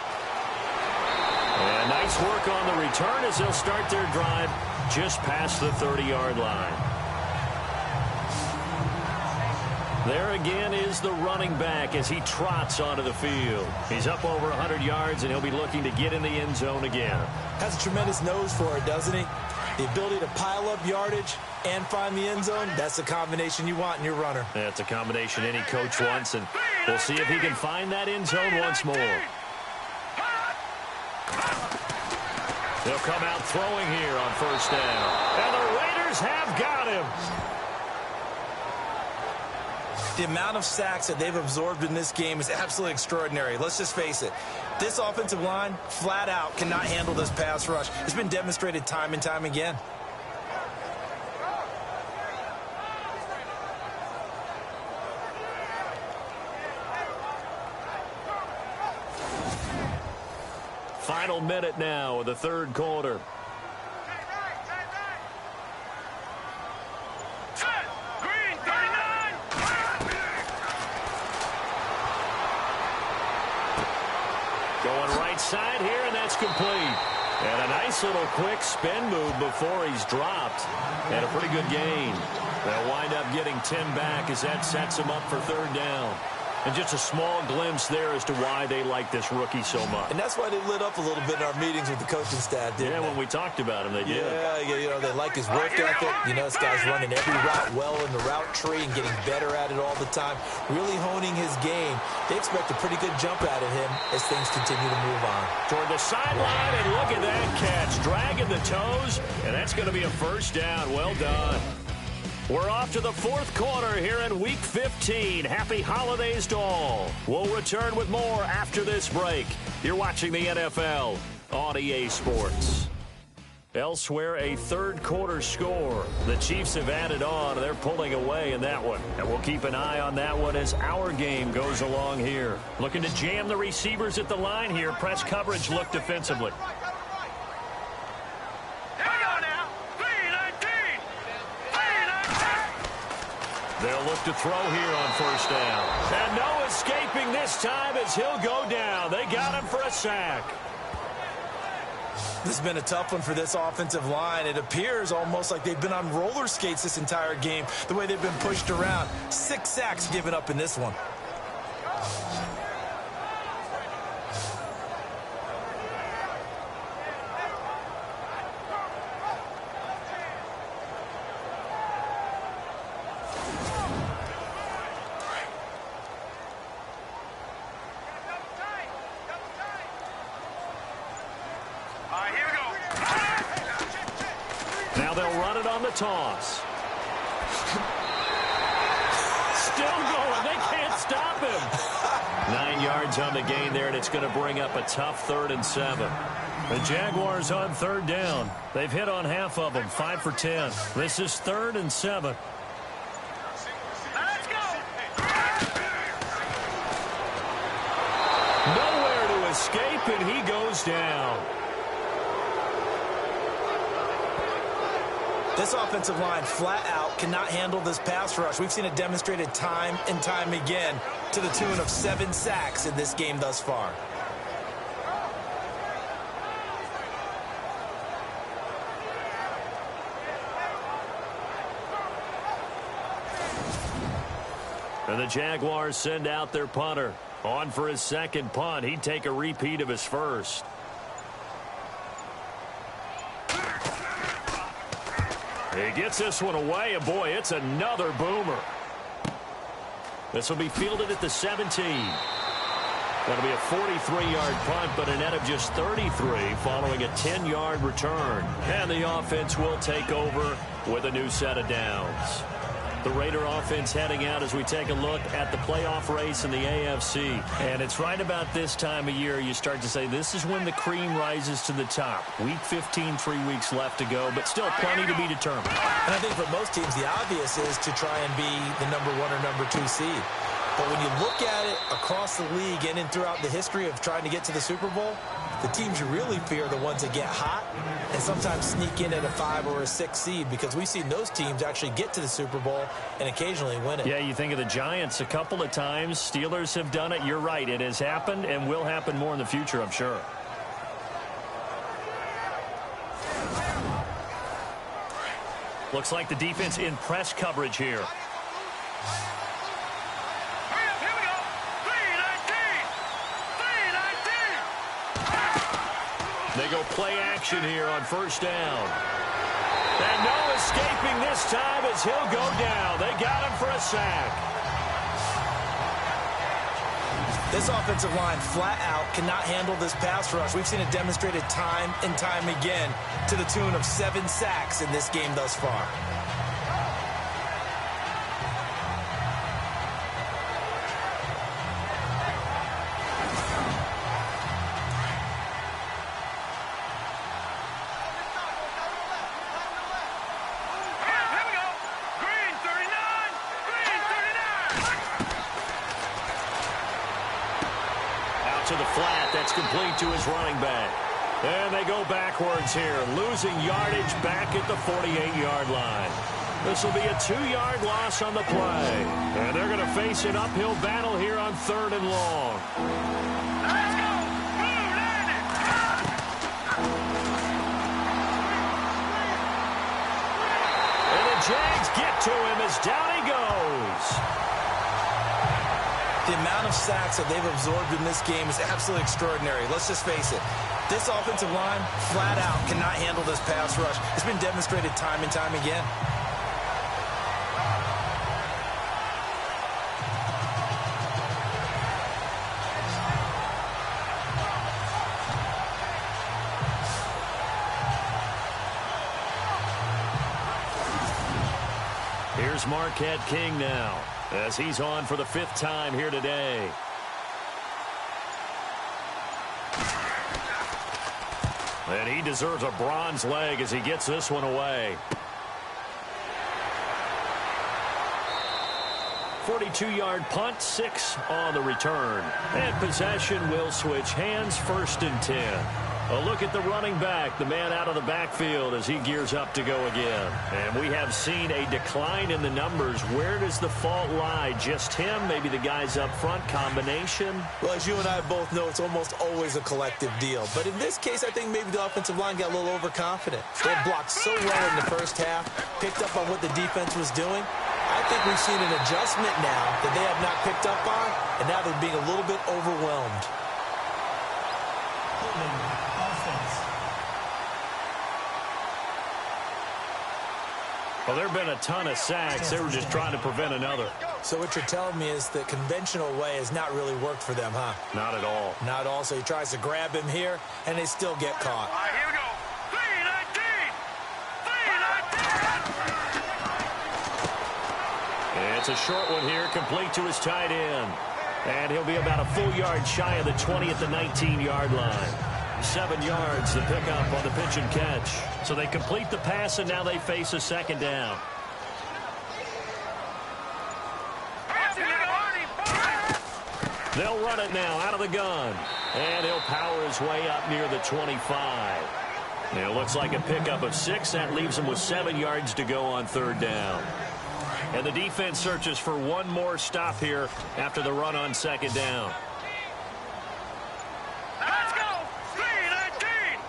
And nice Nice work on the return as they'll start their drive just past the 30-yard line. There again is the running back as he trots onto the field. He's up over 100 yards, and he'll be looking to get in the end zone again. Has a tremendous nose for it, doesn't he? The ability to pile up yardage and find the end zone, that's the combination you want in your runner. That's a combination any coach wants, and we'll see if he can find that end zone once more. They'll come out throwing here on first down. And the Raiders have got him. The amount of sacks that they've absorbed in this game is absolutely extraordinary. Let's just face it. This offensive line, flat out, cannot handle this pass rush. It's been demonstrated time and time again. Final minute now of the third quarter. Going right side here, and that's complete. And a nice little quick spin move before he's dropped. And a pretty good gain. They'll wind up getting 10 back as that sets him up for third down. And just a small glimpse there as to why they like this rookie so much. And that's why they lit up a little bit in our meetings with the coaching staff, didn't they? Yeah, when we talked about him, they did. Yeah, you know, they like his work ethic. You know, this guy's running every route well in the route tree and getting better at it all the time, really honing his game. They expect a pretty good jump out of him as things continue to move on. Toward the sideline, and look at that catch. Dragging the toes, and that's going to be a first down. Well done. We're off to the fourth quarter here in Week 15. Happy holidays to all. We'll return with more after this break. You're watching the NFL on EA Sports. Elsewhere, a third quarter score. The Chiefs have added on, and they're pulling away in that one. And we'll keep an eye on that one as our game goes along here. Looking to jam the receivers at the line here. Press coverage look defensively. They'll look to throw here on first down. And no escaping this time as he'll go down. They got him for a sack. This has been a tough one for this offensive line. It appears almost like they've been on roller skates this entire game, the way they've been pushed around. 6 sacks given up in this one. Now they'll run it on the toss. Still going. They can't stop him. 9 yards on the gain there, and it's going to bring up a tough 3rd and 7. The Jaguars on third down. They've hit on half of them, 5 for 10. This is 3rd and 7. Let's go. Nowhere to escape, and he goes down. This offensive line flat out cannot handle this pass rush. We've seen it demonstrated time and time again to the tune of 7 sacks in this game thus far. And the Jaguars send out their punter. On for his second punt. He'd take a repeat of his first. He gets this one away, and boy, it's another boomer. This will be fielded at the 17. That'll be a 43-yard punt, but a net of just 33 following a 10-yard return. And the offense will take over with a new set of downs. The Raider offense heading out as we take a look at the playoff race in the AFC. And it's right about this time of year you start to say this is when the cream rises to the top. Week 15, 3 weeks left to go, but still plenty to be determined. And I think for most teams, the obvious is to try and be the number 1 or number 2 seed. But when you look at it across the league and throughout the history of trying to get to the Super Bowl, the teams you really fear are the ones that get hot and sometimes sneak in at a 5 or a 6 seed, because we've seen those teams actually get to the Super Bowl and occasionally win it. Yeah, you think of the Giants a couple of times. Steelers have done it. You're right. It has happened and will happen more in the future, I'm sure. Looks like the defense in press coverage here. Hurry up, here we go. 3-19. They go play action here on first down. And no escaping this time as he'll go down. They got him for a sack. This offensive line flat out cannot handle this pass rush. We've seen it demonstrated time and time again to the tune of 7 sacks in this game thus far. To the flat, that's complete to his running back. And they go backwards here, losing yardage back at the 48-yard line. This will be a 2-yard loss on the play. And they're going to face an uphill battle here on 3rd and long. Let's go. Blue landed. And the Jags get to him as down he goes. The amount of sacks that they've absorbed in this game is absolutely extraordinary. Let's just face it. This offensive line, flat out, cannot handle this pass rush. It's been demonstrated time and time again. Here's Marquette King now, as he's on for the 5th time here today. And he deserves a bronze leg as he gets this one away. 42-yard punt, 6 on the return. And possession will switch hands, 1st and 10. A look at the running back, the man out of the backfield as he gears up to go again. And we have seen a decline in the numbers. Where does the fault lie? Just him? Maybe the guys up front? Combination? Well, as you and I both know, it's almost always a collective deal. But in this case, I think maybe the offensive line got a little overconfident. They blocked so well in the first half, picked up on what the defense was doing. I think we've seen an adjustment now that they have not picked up on, and now they're being a little bit overwhelmed. Well, there have been a ton of sacks. They were just trying to prevent another. So what you're telling me is the conventional way has not really worked for them, huh? Not at all. Not all. So he tries to grab him here, and they still get caught. All right, here we go. 3-19. 3-19. And it's a short one here, complete to his tight end. And he'll be about a full yard shy of the 20 at the 19-yard line. 7 yards to pick up on the pitch and catch. So they complete the pass, and now they face a 2nd down. They'll run it now out of the gun. And he'll power his way up near the 25. It looks like a pickup of 6. That leaves him with 7 yards to go on 3rd down. And the defense searches for one more stop here after the run on 2nd down. Let's go. 3-19.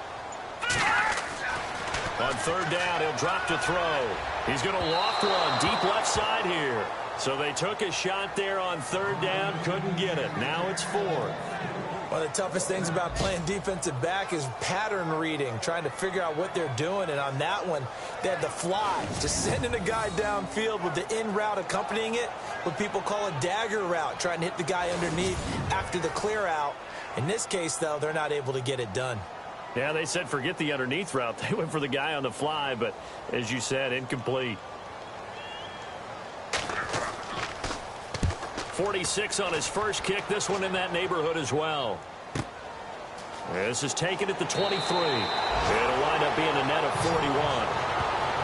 On 3rd down, he'll drop to throw. He's going to loft one deep left side here. So they took a shot there on 3rd down, couldn't get it. Now it's 4th. One of the toughest things about playing defensive back is pattern reading, trying to figure out what they're doing. And on that one, they had the fly, just sending a guy downfield with the in route accompanying it, what people call a dagger route, trying to hit the guy underneath after the clear out. In this case, though, they're not able to get it done. Yeah, they said forget the underneath route. They went for the guy on the fly, but as you said, incomplete. 46 on his first kick. This one in that neighborhood as well. This is taken at the 23. It'll wind up being a net of 41.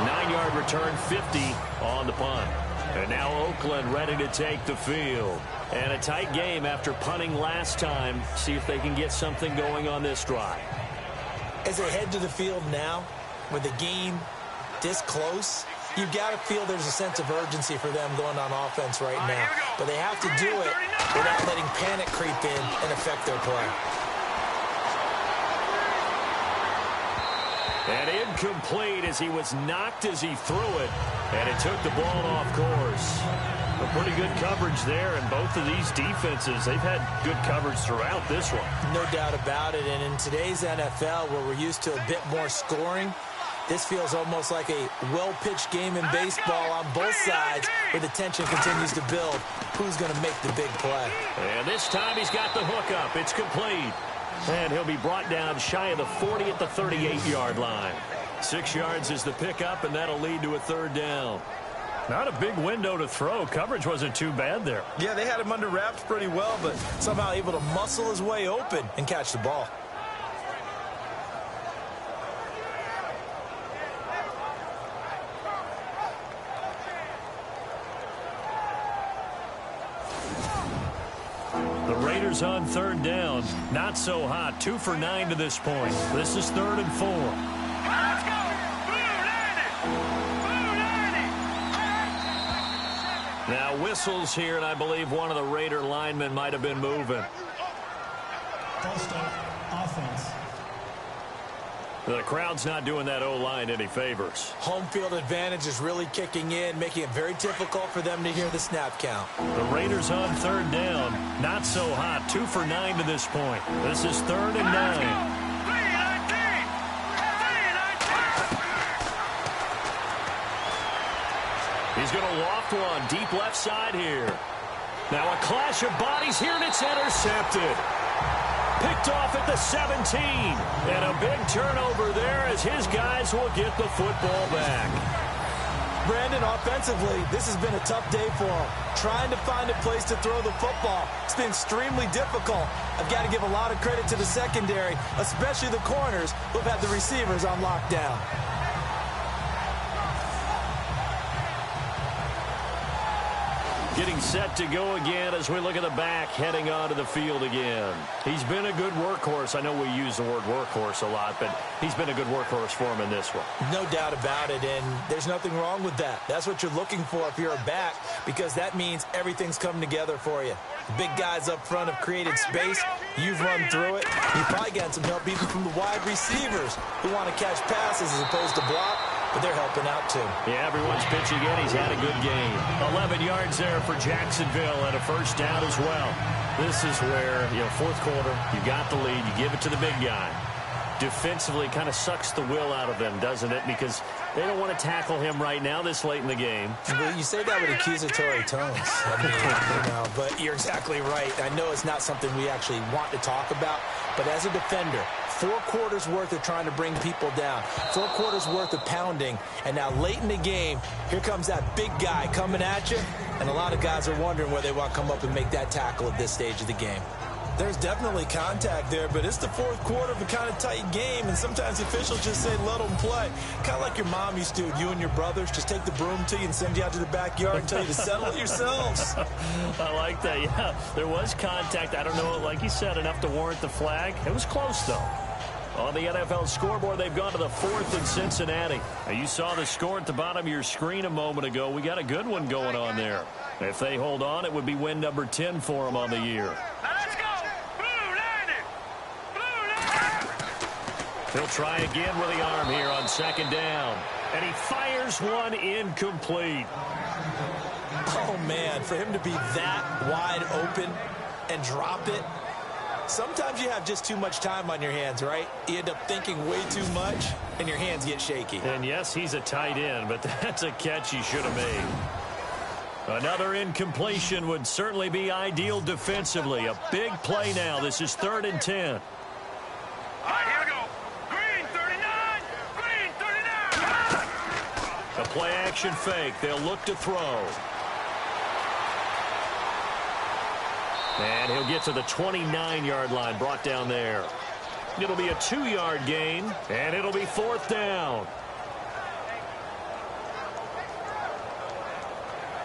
9-yard return, 50 on the punt. And now Oakland ready to take the field. And a tight game after punting last time. See if they can get something going on this drive. As they head to the field now, with the game this close, you've got to feel there's a sense of urgency for them going on offense right now. But they have to do it without letting panic creep in and affect their play. And incomplete as he was knocked as he threw it. And it took the ball off course. A pretty good coverage there, and both of these defenses, they've had good coverage throughout this one. No doubt about it, and in today's NFL, where we're used to a bit more scoring, this feels almost like a well-pitched game in baseball on both sides, where the tension continues to build. Who's going to make the big play? And this time he's got the hook up. It's complete. And he'll be brought down shy of the 40 at the 38-yard line. 6 yards is the pickup, and that'll lead to a third down. Not a big window to throw. Coverage wasn't too bad there. Yeah, they had him under wraps pretty well, but somehow able to muscle his way open and catch the ball. The Raiders on third down. Not so hot. 2 for 9 to this point. This is 3rd and 4. Let's go! Now whistles here, and I believe one of the Raider linemen might have been moving. False start, offense. The crowd's not doing that O-line any favors. Home field advantage is really kicking in, making it very difficult for them to hear the snap count. The Raiders on third down. Not so hot. 2 for 9 to this point. This is 3rd and 9. He's going to loft one deep left side here. Now a clash of bodies here, and it's intercepted. Picked off at the 17. And a big turnover there as his guys will get the football back. Brandon, offensively, this has been a tough day for him. Trying to find a place to throw the football. It's been extremely difficult. I've got to give a lot of credit to the secondary, especially the corners who have had the receivers on lockdown. Getting set to go again as we look at the back, heading onto the field again. He's been a good workhorse. I know we use the word workhorse a lot, but he's been a good workhorse for him in this one. No doubt about it, and there's nothing wrong with that. That's what you're looking for if you're a back, because that means everything's coming together for you. The big guys up front have created space. You've run through it. You've probably gotten some help even from the wide receivers who want to catch passes as opposed to block, but they're helping out too. Yeah, everyone's pitching in. He's had a good game. 11 yards there for Jacksonville and a first down as well. This is where, fourth quarter, you got the lead. You give it to the big guy. Defensively kind of sucks the will out of them, doesn't it? Because they don't want to tackle him right now this late in the game. Well, you say that with accusatory tones. But you're exactly right. I know it's not something we actually want to talk about, but as a defender, 4 quarters worth of trying to bring people down, 4 quarters worth of pounding, and now late in the game, here comes that big guy coming at you, and a lot of guys are wondering where they want to come up and make that tackle at this stage of the game. There's definitely contact there, but it's the fourth quarter of a kind of tight game, and sometimes officials just say, let them play. Kind of like your mom used to do with you and your brothers. Just take the broom to you and send you out to the backyard and tell you to settle it yourselves. I like that. Yeah, there was contact. I don't know, like you said, enough to warrant the flag. It was close, though. On the NFL scoreboard, they've gone to the 4th in Cincinnati. Now, you saw the score at the bottom of your screen a moment ago. We got a good one going on there. If they hold on, it would be win number 10 for them on the year. Let's go! He'll try again with the arm here on 2nd down. And he fires one incomplete. Oh, man, for him to be that wide open and drop it. Sometimes you have just too much time on your hands, right? You end up thinking way too much, and your hands get shaky. And yes, he's a tight end, but that's a catch he should have made. Another incompletion would certainly be ideal defensively. A big play now. This is 3rd and 10. All right, here we go. Green 39. Green 39. A play action fake. They'll look to throw. And he'll get to the 29-yard line, brought down there. It'll be a 2-yard gain, and it'll be 4th down.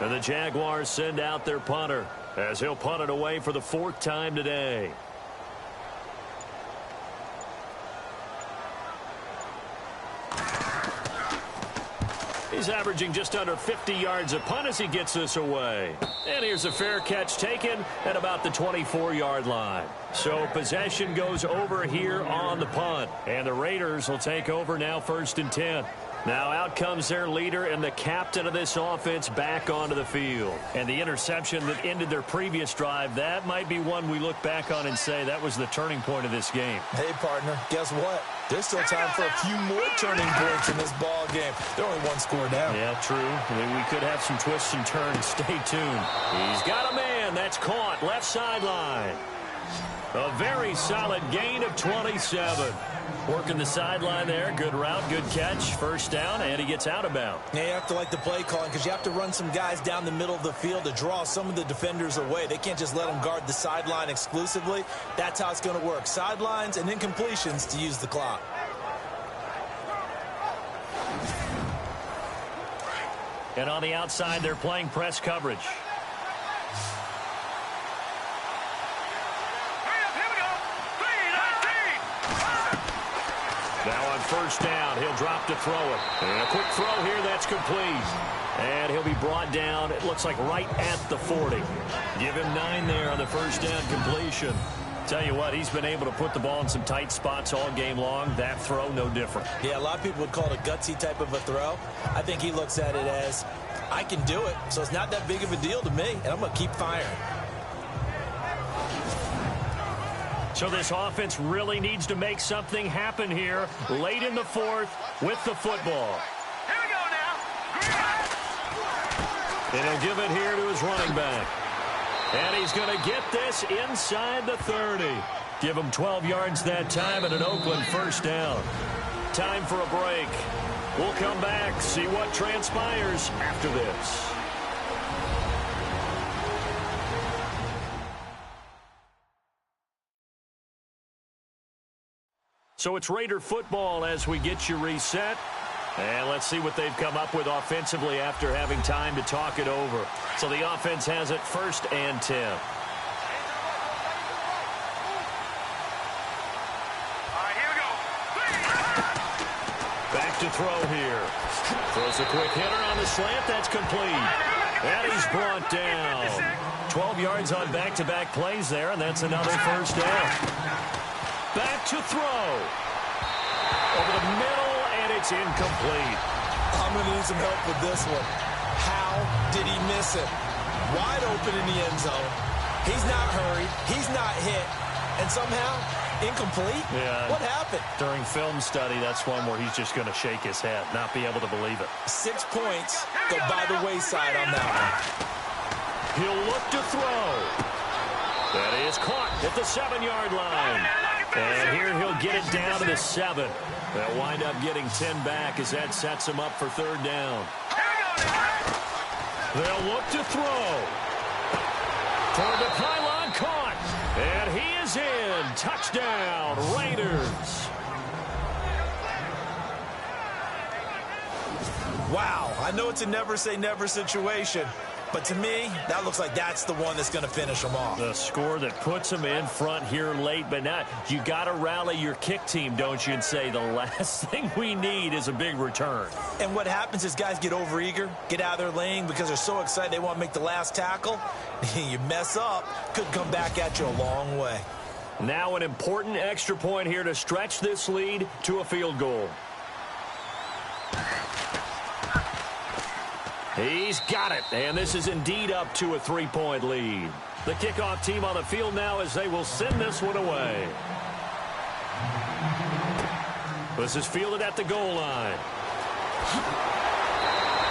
And the Jaguars send out their punter as he'll punt it away for the 4th time today. He's averaging just under 50 yards a punt as he gets this away. And here's a fair catch taken at about the 24-yard line. So possession goes over here on the punt. And the Raiders will take over now 1st and 10. Now out comes their leader and the captain of this offense back onto the field. And the interception that ended their previous drive, that might be one we look back on and say that was the turning point of this game. Hey, partner, guess what? There's still time for a few more turning points in this ball game. They're only one score down. Yeah, true. I mean, we could have some twists and turns. Stay tuned. He's got a man. That's caught. Left sideline. A very solid gain of 27. Working the sideline there. Good route, good catch. 1st down, and he gets out of bounds. Yeah, you have to like the play calling because you have to run some guys down the middle of the field to draw some of the defenders away. They can't just let them guard the sideline exclusively. That's how it's going to work. Sidelines and incompletions to use the clock. And on the outside, they're playing press coverage. Now on 1st down, he'll drop to throw it. And a quick throw here, that's complete. And he'll be brought down, it looks like right at the 40. Give him 9 there on the 1st down completion. Tell you what, he's been able to put the ball in some tight spots all game long. That throw, no different. Yeah, a lot of people would call it a gutsy type of a throw. I think he looks at it as, I can do it, so it's not that big of a deal to me, and I'm going to keep firing. So this offense really needs to make something happen here late in the 4th with the football. Here we go now. And he'll give it here to his running back. And he's going to get this inside the 30. Give him 12 yards that time and an Oakland 1st down. Time for a break. We'll come back, see what transpires after this. So it's Raider football as we get you reset. And let's see what they've come up with offensively after having time to talk it over. So the offense has it 1st and 10. All right, here we go. Back to throw here. Throws a quick hitter on the slant. That's complete. And he's brought down. 12 yards on back-to-back plays there, and that's another 1st down. Back to throw. Over the middle, and it's incomplete. I'm going to need some help with this one. How did he miss it? Wide open in the end zone. He's not hurried. He's not hit. And somehow, incomplete? Yeah. What happened? During film study, that's one where he's just going to shake his head, not be able to believe it. 6 points go by the wayside on that one. He'll look to throw. That is caught at the 7-yard line. And here he'll get it down to the 7. They'll wind up getting 10 back as that sets him up for 3rd down. They'll look to throw. For the pylon, caught. And he is in. Touchdown, Raiders. Wow, I know it's a never-say-never situation, but to me, that looks like that's the one that's going to finish them off. The score that puts them in front here late, but now you got to rally your kick team, don't you, and say the last thing we need is a big return. And what happens is guys get overeager, get out of their lane because they're so excited they want to make the last tackle. You mess up, could come back at you a long way. Now an important extra point here to stretch this lead to a field goal. He's got it, and this is indeed up to a 3-point lead. The kickoff team on the field now as they will send this one away. This is fielded at the goal line.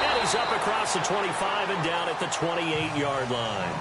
And he's up across the 25 and down at the 28-yard line.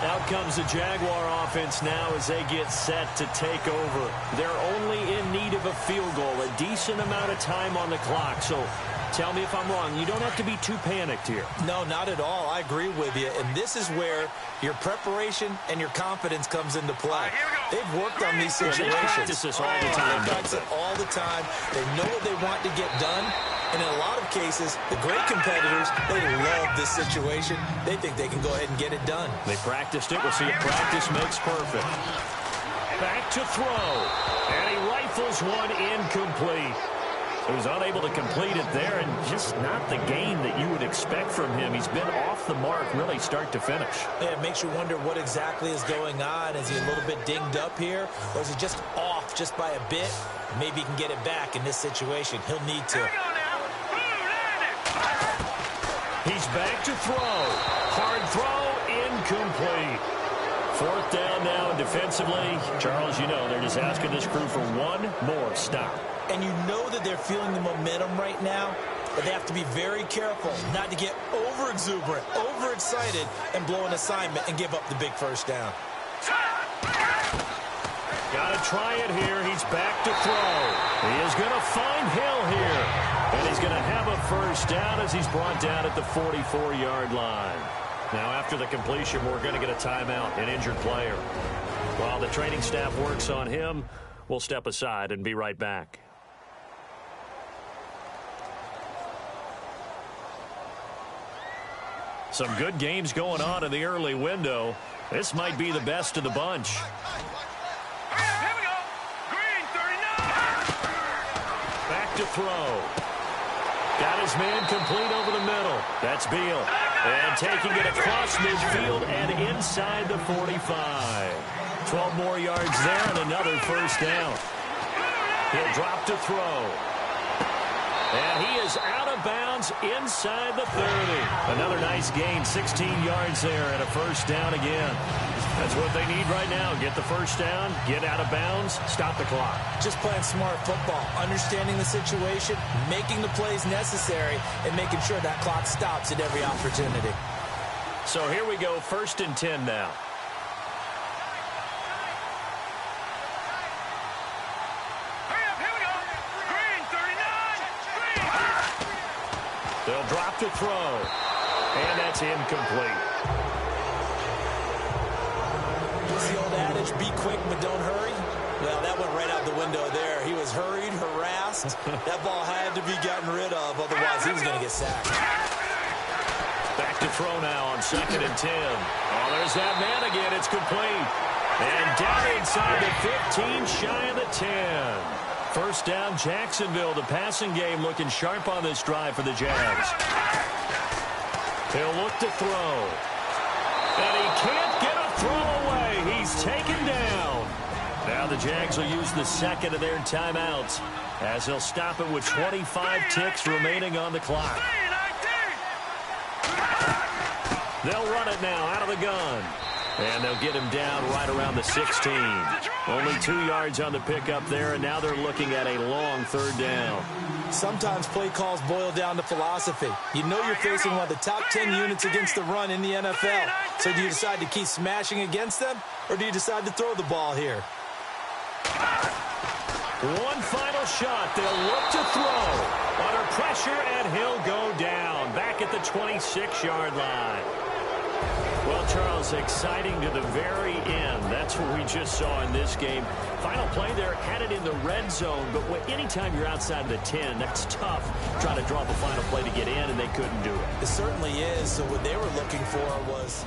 Out comes the Jaguar offense now as they get set to take over. They're only in need of a field goal, a decent amount of time on the clock. So tell me if I'm wrong. You don't have to be too panicked here. No, not at all. I agree with you. And this is where your preparation and your confidence comes into play. They've worked on these situations. They practice this all the time. They practice it all the time. They know what they want to get done. And in a lot of cases, the great competitors, they love this situation. They think they can go ahead and get it done. They practiced it. We'll see if practice makes perfect. back to throw. And he rifles one incomplete. He was unable to complete it there, and just not the gain that you would expect from him. He's been off the mark really start to finish. Yeah, it makes you wonder what exactly is going on. Is he a little bit dinged up here, or is he just off just by a bit? Maybe he can get it back in this situation. He'll need to. He's back to throw. Hard throw, incomplete. Fourth down now, and defensively, Charles, you know, they're just asking this crew for one more stop. And you know that they're feeling the momentum right now, but they have to be very careful not to get over-exuberant, over-excited, and blow an assignment and give up the big first down. Got to try it here. He's back to throw. He is going to find Hill here. And he's going to have a first down as he's brought down at the 44-yard line. Now, after the completion, we're going to get a timeout, an injured player. While the training staff works on him, we'll step aside and be right back. Some good games going on in the early window. This might be the best of the bunch. Here we go. Green 39. Back to throw. Got his man complete over the middle. That's Beal. And taking it across midfield and inside the 45. 12 more yards there and another first down. He'll drop to throw. And he is out of bounds inside the 30. Another nice gain, 16 yards there and a first down again. That's what they need right now. Get the first down, get out of bounds, stop the clock. Just playing smart football, understanding the situation, making the plays necessary, and making sure that clock stops at every opportunity. So here we go, 1st and 10 now. Here we go. Green 39. Green. They'll drop to throw. And that's incomplete. What's the old adage, be quick but don't hurry? Well, that went right out the window there. He was hurried, harassed. That ball had to be gotten rid of, otherwise he was going to get sacked. Back to throw now on 2nd and 10. Oh, there's that man again. It's complete. And down inside the 15, shy of the 10. First down, Jacksonville. The passing game looking sharp on this drive for the Jags. He'll look to throw. And he can't get a throw away. He's taken down. Now the Jags will use the second of their timeouts as he'll stop it with 25 ticks remaining on the clock. They'll run it now out of the gun. And they'll get him down right around the 16. Only 2 yards on the pickup there, and now they're looking at a long 3rd down. Sometimes play calls boil down to philosophy. You know you're facing one of the top 10 units against the run in the NFL. So do you decide to keep smashing against them, or do you decide to throw the ball here? One final shot. They'll look to throw. Under pressure, and he'll go down. Back at the 26-yard line. Well, Charles, exciting to the very end. That's what we just saw in this game. Final play there, had it in the red zone. But anytime you're outside of the 10, that's tough. Trying to draw up a final play to get in, and they couldn't do it. It certainly is. So what they were looking for was...